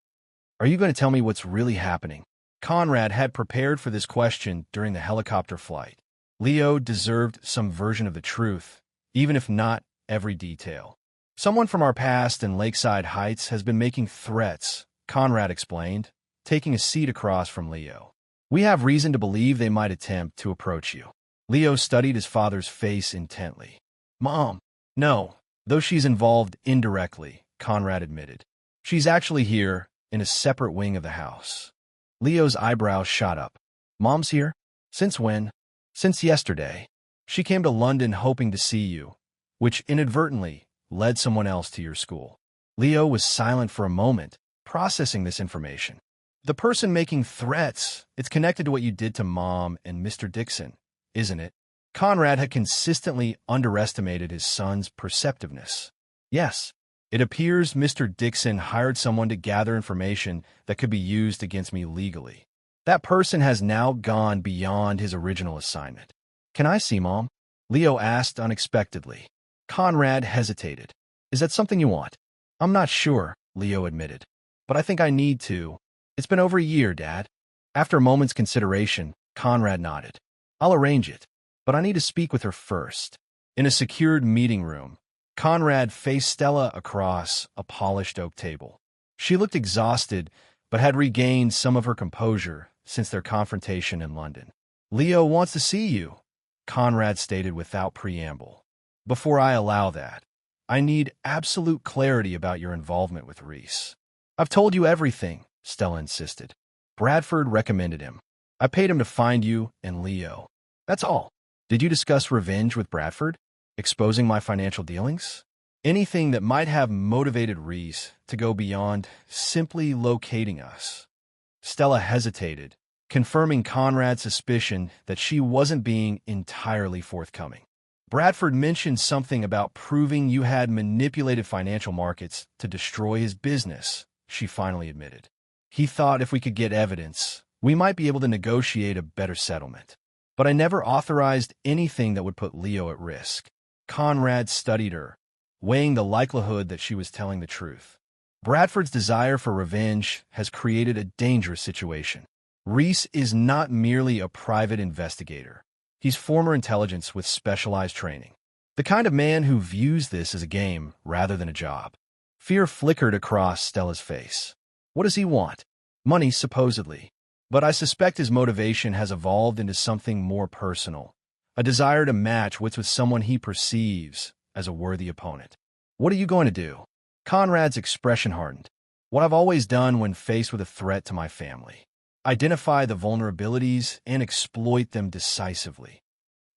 "Are you going to tell me what's really happening?" Conrad had prepared for this question during the helicopter flight. Leo deserved some version of the truth, even if not every detail. "Someone from our past in Lakeside Heights has been making threats," Conrad explained, taking a seat across from Leo. "We have reason to believe they might attempt to approach you." Leo studied his father's face intently. "Mom, no, though she's involved indirectly," Conrad admitted. "She's actually here in a separate wing of the house." Leo's eyebrows shot up. "Mom's here? Since when?" "Since yesterday. She came to London hoping to see you, which inadvertently led someone else to your school." Leo was silent for a moment, processing this information. "The person making threats, it's connected to what you did to Mom and Mr. Dixon, isn't it?" Conrad had consistently underestimated his son's perceptiveness. "Yes. It appears Mr. Dixon hired someone to gather information that could be used against me legally. That person has now gone beyond his original assignment." "Can I see Mom?" Leo asked unexpectedly. Conrad hesitated. "Is that something you want?" "I'm not sure," Leo admitted. "But I think I need to. It's been over a year, Dad." After a moment's consideration, Conrad nodded. "I'll arrange it, but I need to speak with her first." In a secured meeting room, Conrad faced Stella across a polished oak table. She looked exhausted, but had regained some of her composure since their confrontation in London. "Leo wants to see you," Conrad stated without preamble. "Before I allow that, I need absolute clarity about your involvement with Reese." "I've told you everything," Stella insisted. "Bradford recommended him. I paid him to find you and Leo. That's all." "Did you discuss revenge with Bradford? Exposing my financial dealings?" "Anything that might have motivated Reese to go beyond simply locating us." Stella hesitated, confirming Conrad's suspicion that she wasn't being entirely forthcoming. "Bradford mentioned something about proving you had manipulated financial markets to destroy his business," she finally admitted. "He thought if we could get evidence, we might be able to negotiate a better settlement. But I never authorized anything that would put Leo at risk." Conrad studied her, weighing the likelihood that she was telling the truth. "Bradford's desire for revenge has created a dangerous situation. Reese is not merely a private investigator. He's former intelligence with specialized training. The kind of man who views this as a game rather than a job." Fear flickered across Stella's face. "What does he want?" "Money, supposedly. But I suspect his motivation has evolved into something more personal, a desire to match wits with someone he perceives as a worthy opponent." "What are you going to do?" Conrad's expression hardened. "What I've always done when faced with a threat to my family. Identify the vulnerabilities and exploit them decisively."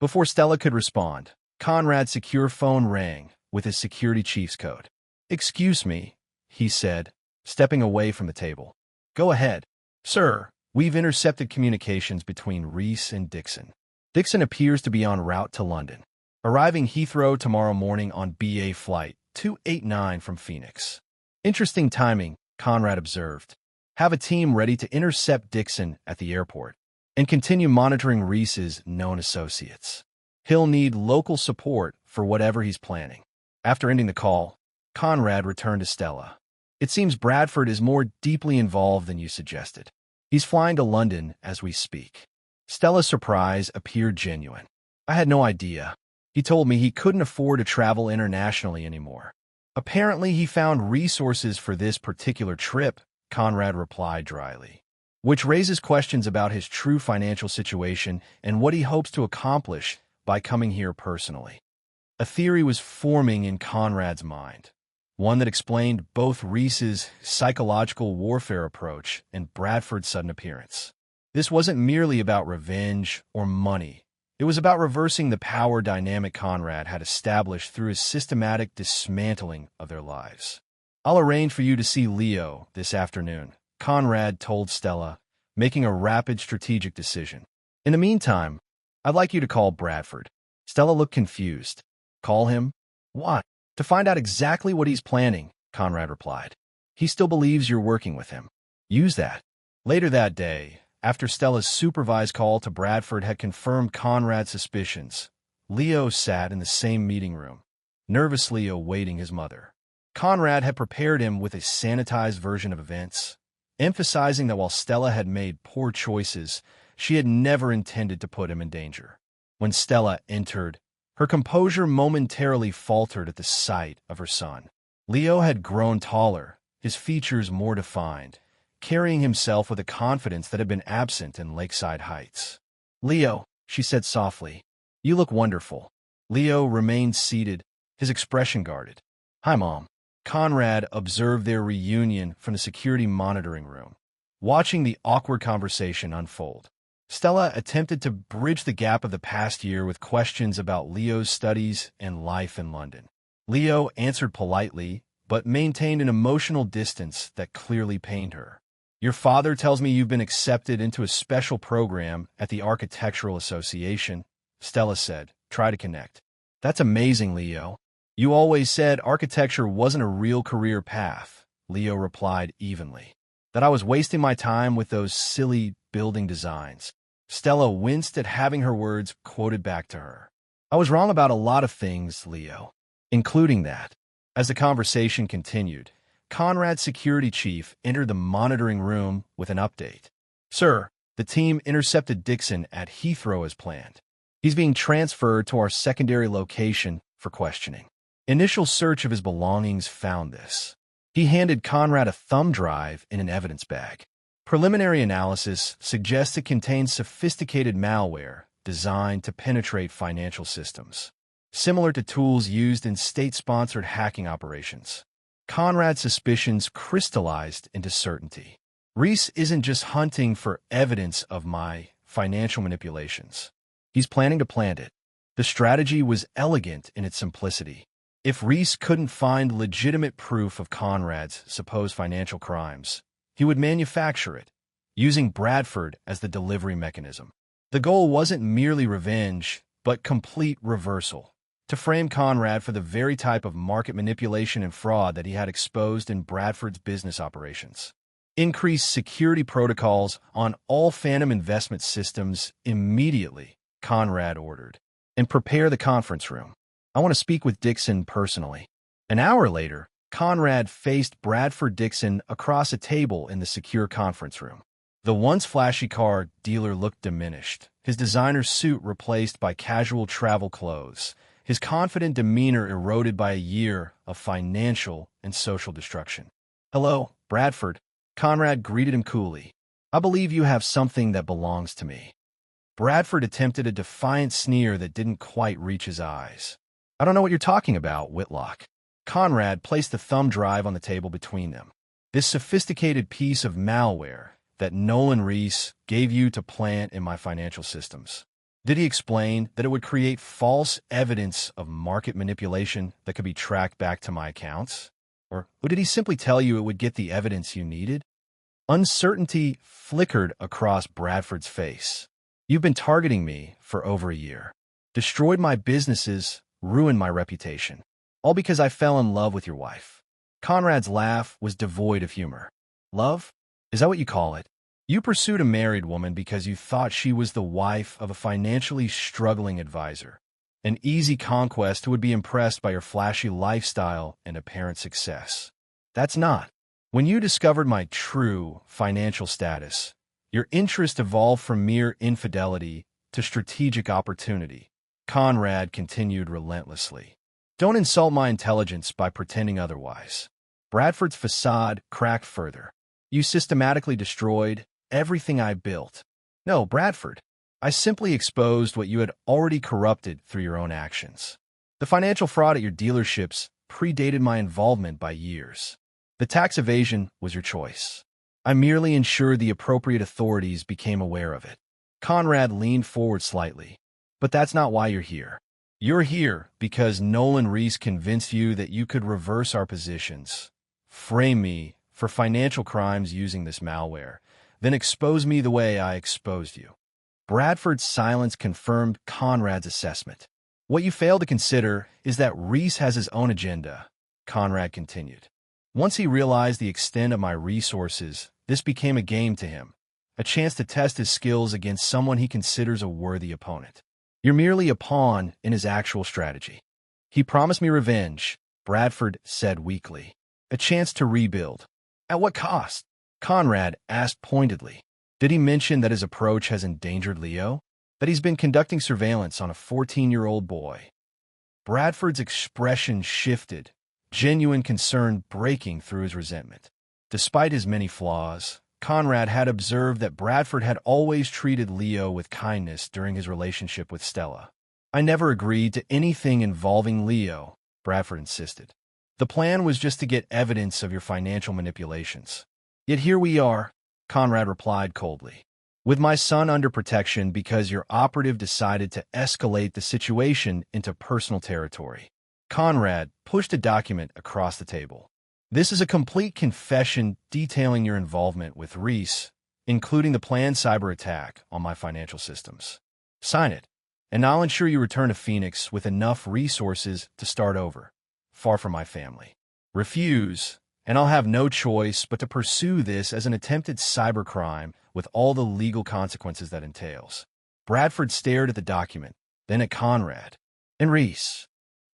Before Stella could respond, Conrad's secure phone rang with his security chief's code. "Excuse me," he said, stepping away from the table. "Go ahead." "Sir, we've intercepted communications between Reese and Dixon. Dixon appears to be en route to London, arriving Heathrow tomorrow morning on BA Flight 289 from Phoenix." "Interesting timing," Conrad observed. "Have a team ready to intercept Dixon at the airport and continue monitoring Reese's known associates. He'll need local support for whatever he's planning." After ending the call, Conrad returned to Stella. "It seems Bradford is more deeply involved than you suggested. He's flying to London as we speak." Stella's surprise appeared genuine. "I had no idea. He told me he couldn't afford to travel internationally anymore." "Apparently he found resources for this particular trip," Conrad replied dryly, "which raises questions about his true financial situation and what he hopes to accomplish by coming here personally." A theory was forming in Conrad's mind, one that explained both Reese's psychological warfare approach and Bradford's sudden appearance. This wasn't merely about revenge or money. It was about reversing the power dynamic Conrad had established through his systematic dismantling of their lives. "I'll arrange for you to see Leo this afternoon," Conrad told Stella, making a rapid strategic decision. In the meantime, I'd like you to call Bradford. Stella looked confused. Call him? Why? To find out exactly what he's planning, Conrad replied. He still believes you're working with him. Use that. Later that day, after Stella's supervised call to Bradford had confirmed Conrad's suspicions, Leo sat in the same meeting room, nervously awaiting his mother. Conrad had prepared him with a sanitized version of events, emphasizing that while Stella had made poor choices, she had never intended to put him in danger. When Stella entered, her composure momentarily faltered at the sight of her son. Leo had grown taller, his features more defined, carrying himself with a confidence that had been absent in Lakeside Heights. "Leo," she said softly, "you look wonderful." Leo remained seated, his expression guarded. "Hi, Mom." Conrad observed their reunion from the security monitoring room, watching the awkward conversation unfold. Stella attempted to bridge the gap of the past year with questions about Leo's studies and life in London. Leo answered politely, but maintained an emotional distance that clearly pained her. "Your father tells me you've been accepted into a special program at the Architectural Association," Stella said. "Try to connect." "That's amazing, Leo. You always said architecture wasn't a real career path," Leo replied evenly. "That I was wasting my time with those silly building designs." Stella winced at having her words quoted back to her. "I was wrong about a lot of things, Leo, including that." As the conversation continued, Conrad's security chief entered the monitoring room with an update. "Sir, the team intercepted Dixon at Heathrow as planned. He's being transferred to our secondary location for questioning." Initial search of his belongings found this. He handed Conrad a thumb drive in an evidence bag. Preliminary analysis suggests it contains sophisticated malware designed to penetrate financial systems, similar to tools used in state-sponsored hacking operations. Conrad's suspicions crystallized into certainty. Reese isn't just hunting for evidence of my financial manipulations. He's planning to plant it. The strategy was elegant in its simplicity. If Reese couldn't find legitimate proof of Conrad's supposed financial crimes, he would manufacture it, using Bradford as the delivery mechanism. The goal wasn't merely revenge, but complete reversal, to frame Conrad for the very type of market manipulation and fraud that he had exposed in Bradford's business operations. Increase security protocols on all Phantom investment systems immediately, Conrad ordered, and prepare the conference room. I want to speak with Dixon personally. An hour later, Conrad faced Bradford Dixon across a table in the secure conference room. The once flashy car dealer looked diminished, his designer suit replaced by casual travel clothes, his confident demeanor eroded by a year of financial and social destruction. "Hello, Bradford." Conrad greeted him coolly. "I believe you have something that belongs to me." Bradford attempted a defiant sneer that didn't quite reach his eyes. "I don't know what you're talking about, Whitlock." Conrad placed the thumb drive on the table between them. "This sophisticated piece of malware that Nolan Reese gave you to plant in my financial systems." Did he explain that it would create false evidence of market manipulation that could be tracked back to my accounts? Or did he simply tell you it would get the evidence you needed? Uncertainty flickered across Bradford's face. "You've been targeting me for over a year. Destroyed my businesses, ruined my reputation. All because I fell in love with your wife." Conrad's laugh was devoid of humor. "Love? Is that what you call it? You pursued a married woman because you thought she was the wife of a financially struggling advisor, an easy conquest who would be impressed by your flashy lifestyle and apparent success. That's not. When you discovered my true financial status, your interest evolved from mere infidelity to strategic opportunity." Conrad continued relentlessly. "Don't insult my intelligence by pretending otherwise." Bradford's facade cracked further. "You systematically destroyed everything I built." "No, Bradford. I simply exposed what you had already corrupted through your own actions. The financial fraud at your dealerships predated my involvement by years. The tax evasion was your choice. I merely ensured the appropriate authorities became aware of it." Conrad leaned forward slightly. "But that's not why you're here. You're here because Nolan Reese convinced you that you could reverse our positions, frame me for financial crimes using this malware, then expose me the way I exposed you. Bradford's silence confirmed Conrad's assessment. What you fail to consider is that Reese has his own agenda, Conrad continued. Once he realized the extent of my resources, this became a game to him, a chance to test his skills against someone he considers a worthy opponent. You're merely a pawn in his actual strategy. He promised me revenge, Bradford said weakly. A chance to rebuild. At what cost? Conrad asked pointedly. Did he mention that his approach has endangered Leo? That he's been conducting surveillance on a 14-year-old boy? Bradford's expression shifted, genuine concern breaking through his resentment. Despite his many flaws, Conrad had observed that Bradford had always treated Leo with kindness during his relationship with Stella. I never agreed to anything involving Leo, Bradford insisted. The plan was just to get evidence of your financial manipulations. Yet here we are, Conrad replied coldly. With my son under protection because your operative decided to escalate the situation into personal territory. Conrad pushed a document across the table. This is a complete confession detailing your involvement with Reese, including the planned cyber attack on my financial systems. Sign it, and I'll ensure you return to Phoenix with enough resources to start over, far from my family. Refuse, and I'll have no choice but to pursue this as an attempted cybercrime with all the legal consequences that entails. Bradford stared at the document, then at Conrad. And Reese.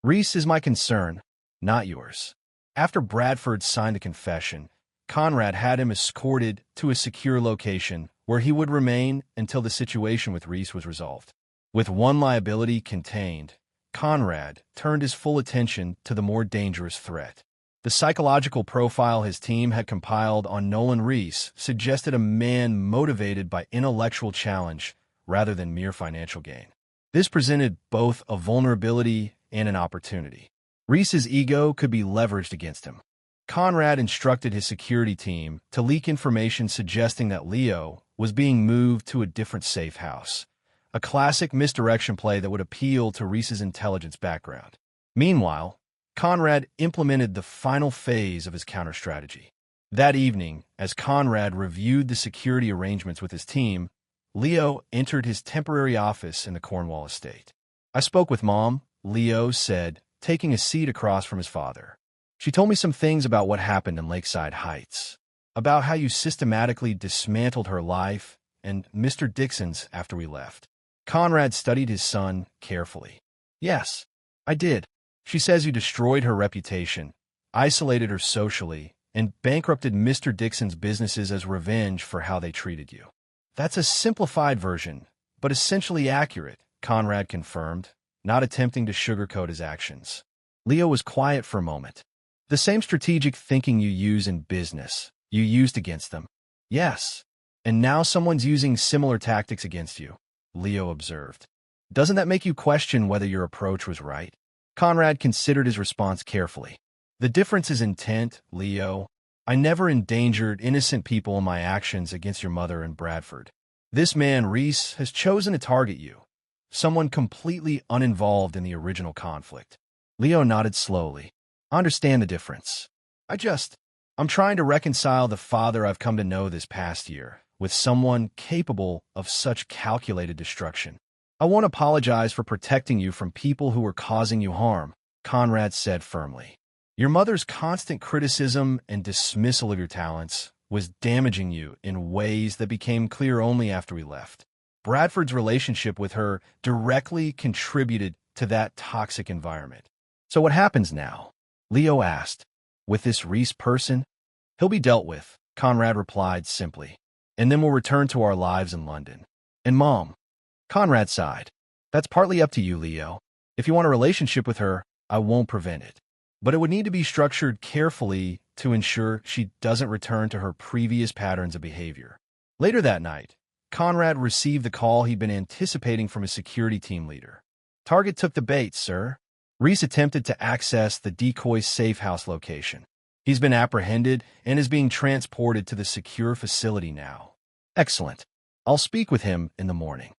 Reese is my concern, not yours. After Bradford signed the confession, Conrad had him escorted to a secure location where he would remain until the situation with Reese was resolved. With one liability contained, Conrad turned his full attention to the more dangerous threat. The psychological profile his team had compiled on Nolan Reese suggested a man motivated by intellectual challenge rather than mere financial gain. This presented both a vulnerability and an opportunity. Reese's ego could be leveraged against him. Conrad instructed his security team to leak information suggesting that Leo was being moved to a different safe house, a classic misdirection play that would appeal to Reese's intelligence background. Meanwhile, Conrad implemented the final phase of his counter-strategy. That evening, as Conrad reviewed the security arrangements with his team, Leo entered his temporary office in the Cornwall estate. I spoke with Mom, Leo said, taking a seat across from his father. She told me some things about what happened in Lakeside Heights, about how you systematically dismantled her life and Mr. Dixon's after we left. Conrad studied his son carefully. Yes, I did. She says you destroyed her reputation, isolated her socially, and bankrupted Mr. Dixon's businesses as revenge for how they treated you. That's a simplified version, but essentially accurate, Conrad confirmed, not attempting to sugarcoat his actions. Leo was quiet for a moment. The same strategic thinking you use in business, you used against them. Yes, and now someone's using similar tactics against you, Leo observed. Doesn't that make you question whether your approach was right? Conrad considered his response carefully. The difference is intent, Leo. I never endangered innocent people in my actions against your mother and Bradford. This man, Reese, has chosen to target you, someone completely uninvolved in the original conflict. Leo nodded slowly. I understand the difference. I'm trying to reconcile the father I've come to know this past year with someone capable of such calculated destruction. I won't apologize for protecting you from people who are causing you harm, Conrad said firmly. Your mother's constant criticism and dismissal of your talents was damaging you in ways that became clear only after we left. Bradford's relationship with her directly contributed to that toxic environment. So what happens now? Leo asked. With this Reese person? He'll be dealt with, Conrad replied simply. And then we'll return to our lives in London. And Mom? Conrad sighed. That's partly up to you, Leo. If you want a relationship with her, I won't prevent it. But it would need to be structured carefully to ensure she doesn't return to her previous patterns of behavior. Later that night, Conrad received the call he'd been anticipating from his security team leader. Target took the bait, sir. Reese attempted to access the decoy safe house location. He's been apprehended and is being transported to the secure facility now. Excellent. I'll speak with him in the morning.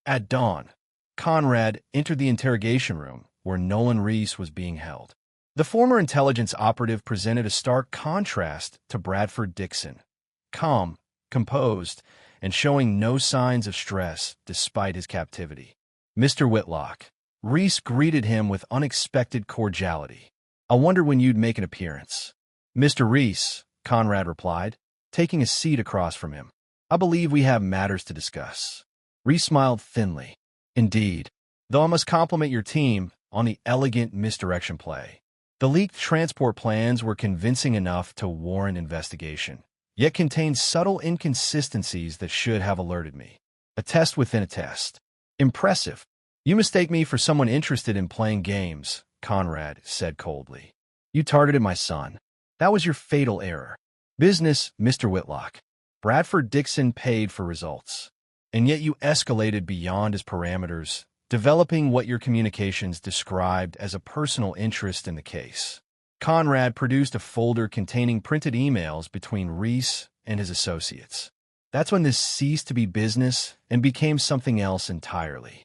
At dawn, Conrad entered the interrogation room where Nolan Reese was being held. The former intelligence operative presented a stark contrast to Bradford Dixon. Calm, composed, and showing no signs of stress despite his captivity. "Mr. Whitlock." Reese greeted him with unexpected cordiality. "I wondered when you'd make an appearance." "Mr. Reese," Conrad replied, taking a seat across from him. "I believe we have matters to discuss." Reese smiled thinly. "Indeed, though I must compliment your team on the elegant misdirection play. The leaked transport plans were convincing enough to warrant investigation, yet contained subtle inconsistencies that should have alerted me. A test within a test. Impressive. You mistake me for someone interested in playing games," Conrad said coldly. "You targeted my son. That was your fatal error. Business, Mr. Whitlock. Bradford Dixon paid for results. And yet you escalated beyond his parameters, developing what your communications described as a personal interest in the case." Conrad produced a folder containing printed emails between Reese and his associates. That's when this ceased to be business and became something else entirely.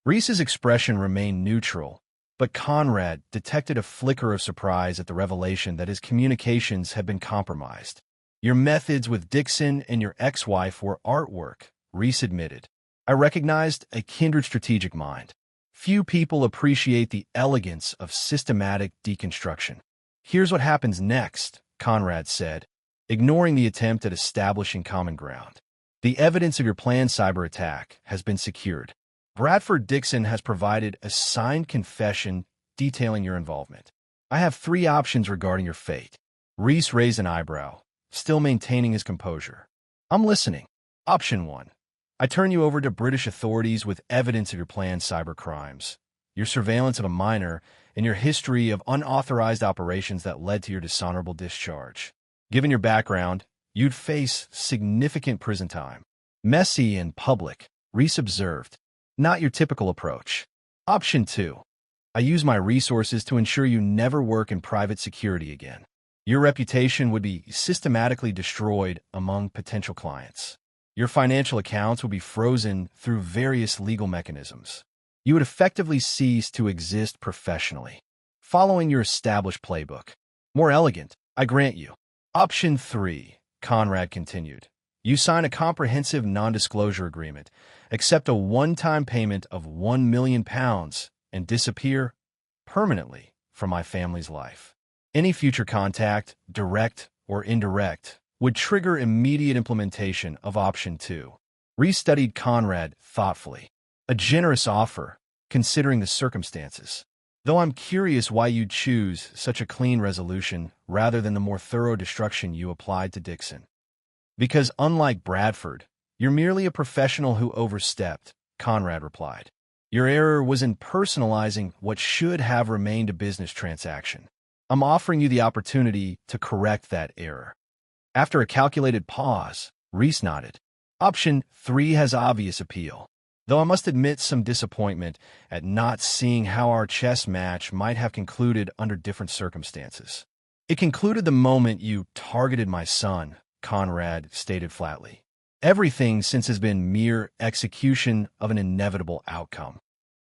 Reese's expression remained neutral, but Conrad detected a flicker of surprise at the revelation that his communications had been compromised. "Your methods with Dixon and your ex-wife were artwork," Reese admitted. "I recognized a kindred strategic mind. Few people appreciate the elegance of systematic deconstruction." "Here's what happens next," Conrad said, ignoring the attempt at establishing common ground. "The evidence of your planned cyber attack has been secured. Bradford Dixon has provided a signed confession detailing your involvement. I have 3 options regarding your fate." Reese raised an eyebrow, still maintaining his composure. "I'm listening." "Option 1. I turn you over to British authorities with evidence of your planned cyber crimes, your surveillance of a minor, and your history of unauthorized operations that led to your dishonorable discharge. Given your background, you'd face significant prison time." "Messy and public," Reese observed. "Not your typical approach." "Option 2. I use my resources to ensure you never work in private security again. Your reputation would be systematically destroyed among potential clients. Your financial accounts would be frozen through various legal mechanisms. You would effectively cease to exist professionally, following your established playbook. More elegant, I grant you." "Option 3, Conrad continued. "You sign a comprehensive non-disclosure agreement, accept a one-time payment of £1 million, and disappear permanently from my family's life. Any future contact, direct or indirect, would trigger immediate implementation of Option 2. Reese studied Conrad thoughtfully. "A generous offer, considering the circumstances. Though I'm curious why you'd choose such a clean resolution rather than the more thorough destruction you applied to Dixon." "Because unlike Bradford, you're merely a professional who overstepped," Conrad replied. "Your error was in personalizing what should have remained a business transaction. I'm offering you the opportunity to correct that error." After a calculated pause, Reese nodded. "Option 3 has obvious appeal, though I must admit some disappointment at not seeing how our chess match might have concluded under different circumstances." "It concluded the moment you targeted my son," Conrad stated flatly. "Everything since has been mere execution of an inevitable outcome."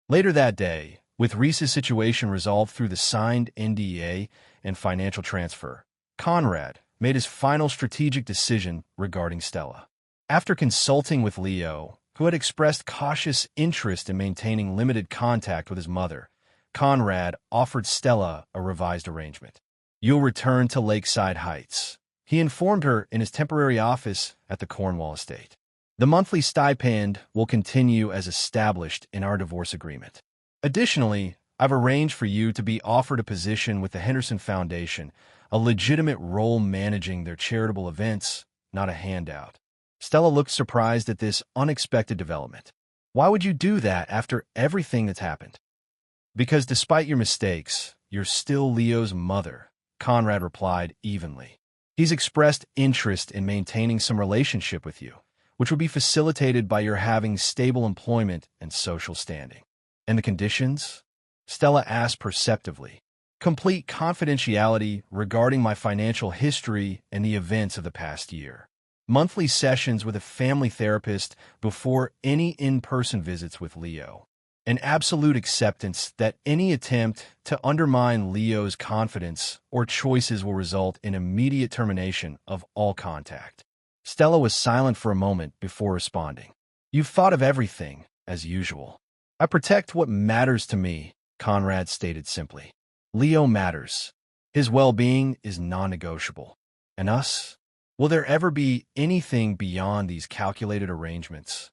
Later that day, with Reese's situation resolved through the signed NDA and financial transfer, Conrad made his final strategic decision regarding Stella. After consulting with Leo, who had expressed cautious interest in maintaining limited contact with his mother, Conrad offered Stella a revised arrangement. "You'll return to Lakeside Heights," he informed her in his temporary office at the Cornwall estate. "The monthly stipend will continue as established in our divorce agreement. Additionally, I've arranged for you to be offered a position with the Henderson Foundation, a legitimate role managing their charitable events, not a handout." Stella looked surprised at this unexpected development. "Why would you do that after everything that's happened?" "Because despite your mistakes, you're still Leo's mother," Conrad replied evenly. "He's expressed interest in maintaining some relationship with you, which would be facilitated by your having stable employment and social standing." "And the conditions?" Stella asked perceptively. "Complete confidentiality regarding my financial history and the events of the past year. Monthly sessions with a family therapist before any in-person visits with Leo. An absolute acceptance that any attempt to undermine Leo's confidence or choices will result in immediate termination of all contact." Stella was silent for a moment before responding. You've thought of everything, as usual. I protect what matters to me, Conrad stated simply. Leo matters. His well-being is non-negotiable. And us? Will there ever be anything beyond these calculated arrangements?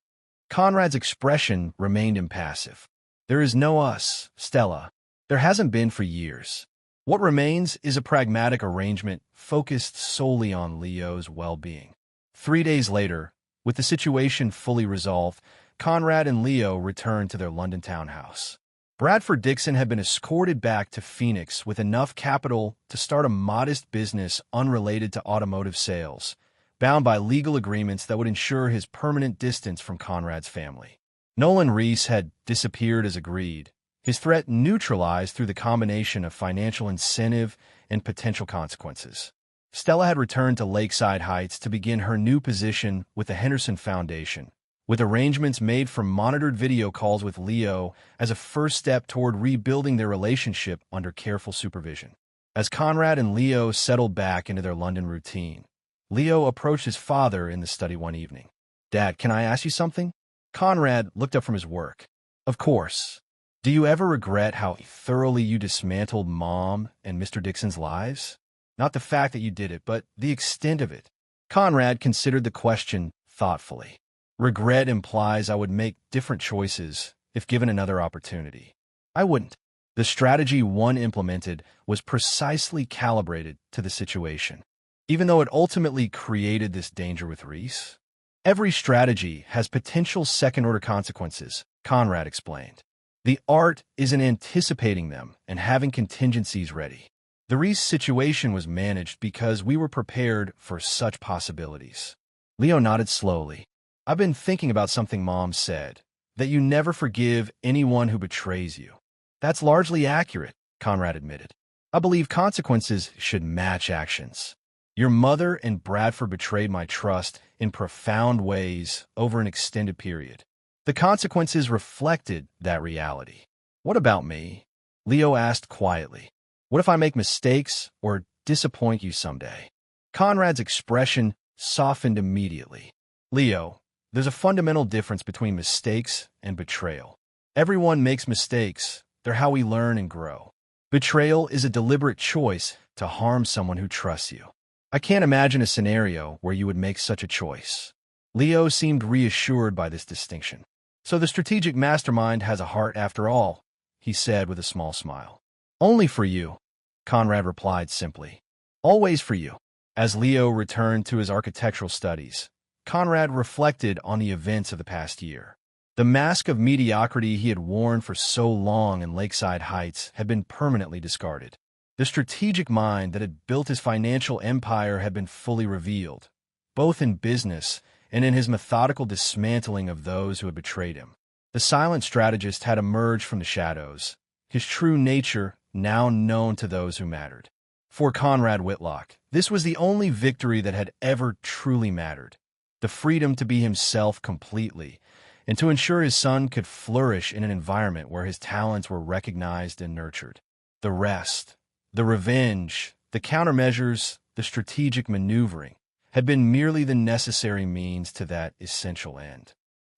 Conrad's expression remained impassive. There is no us, Stella. There hasn't been for years. What remains is a pragmatic arrangement focused solely on Leo's well-being. 3 days later, with the situation fully resolved, Conrad and Leo returned to their London townhouse. Bradford Dixon had been escorted back to Phoenix with enough capital to start a modest business unrelated to automotive sales, bound by legal agreements that would ensure his permanent distance from Conrad's family. Nolan Reese had disappeared as agreed, his threat neutralized through the combination of financial incentive and potential consequences. Stella had returned to Lakeside Heights to begin her new position with the Henderson Foundation, with arrangements made for monitored video calls with Leo as a first step toward rebuilding their relationship under careful supervision. As Conrad and Leo settled back into their London routine, Leo approached his father in the study one evening. "Dad, can I ask you something?" Conrad looked up from his work. "Of course. Do you ever regret how thoroughly you dismantled Mom and Mr. Dixon's lives? Not the fact that you did it, but the extent of it." Conrad considered the question thoughtfully. Regret implies I would make different choices if given another opportunity. I wouldn't. The strategy one implemented was precisely calibrated to the situation, even though it ultimately created this danger with Reese. Every strategy has potential second-order consequences, Conrad explained. The art is in anticipating them and having contingencies ready. The Reese situation was managed because we were prepared for such possibilities. Leo nodded slowly. "I've been thinking about something Mom said, that you never forgive anyone who betrays you." "That's largely accurate," Conrad admitted. "I believe consequences should match actions. Your mother and Bradford betrayed my trust in profound ways over an extended period. The consequences reflected that reality." "What about me?" Leo asked quietly. "What if I make mistakes or disappoint you someday?" Conrad's expression softened immediately. "Leo, there's a fundamental difference between mistakes and betrayal. Everyone makes mistakes. They're how we learn and grow. Betrayal is a deliberate choice to harm someone who trusts you. I can't imagine a scenario where you would make such a choice." Leo seemed reassured by this distinction. "So the strategic mastermind has a heart after all," he said with a small smile. "Only for you," Conrad replied simply. "Always for you." As Leo returned to his architectural studies, Conrad reflected on the events of the past year. The mask of mediocrity he had worn for so long in Lakeside Heights had been permanently discarded. The strategic mind that had built his financial empire had been fully revealed, both in business and in his methodical dismantling of those who had betrayed him. The silent strategist had emerged from the shadows, his true nature now known to those who mattered. For Conrad Whitlock, this was the only victory that had ever truly mattered. The freedom to be himself completely, and to ensure his son could flourish in an environment where his talents were recognized and nurtured. The rest, the revenge, the countermeasures, the strategic maneuvering, had been merely the necessary means to that essential end.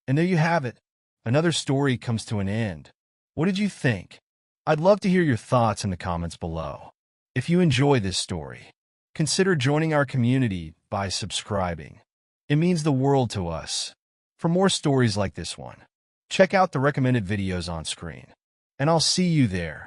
And there you have it. Another story comes to an end. What did you think? I'd love to hear your thoughts in the comments below. If you enjoy this story, consider joining our community by subscribing. It means the world to us. For more stories like this one, check out the recommended videos on screen. And I'll see you there.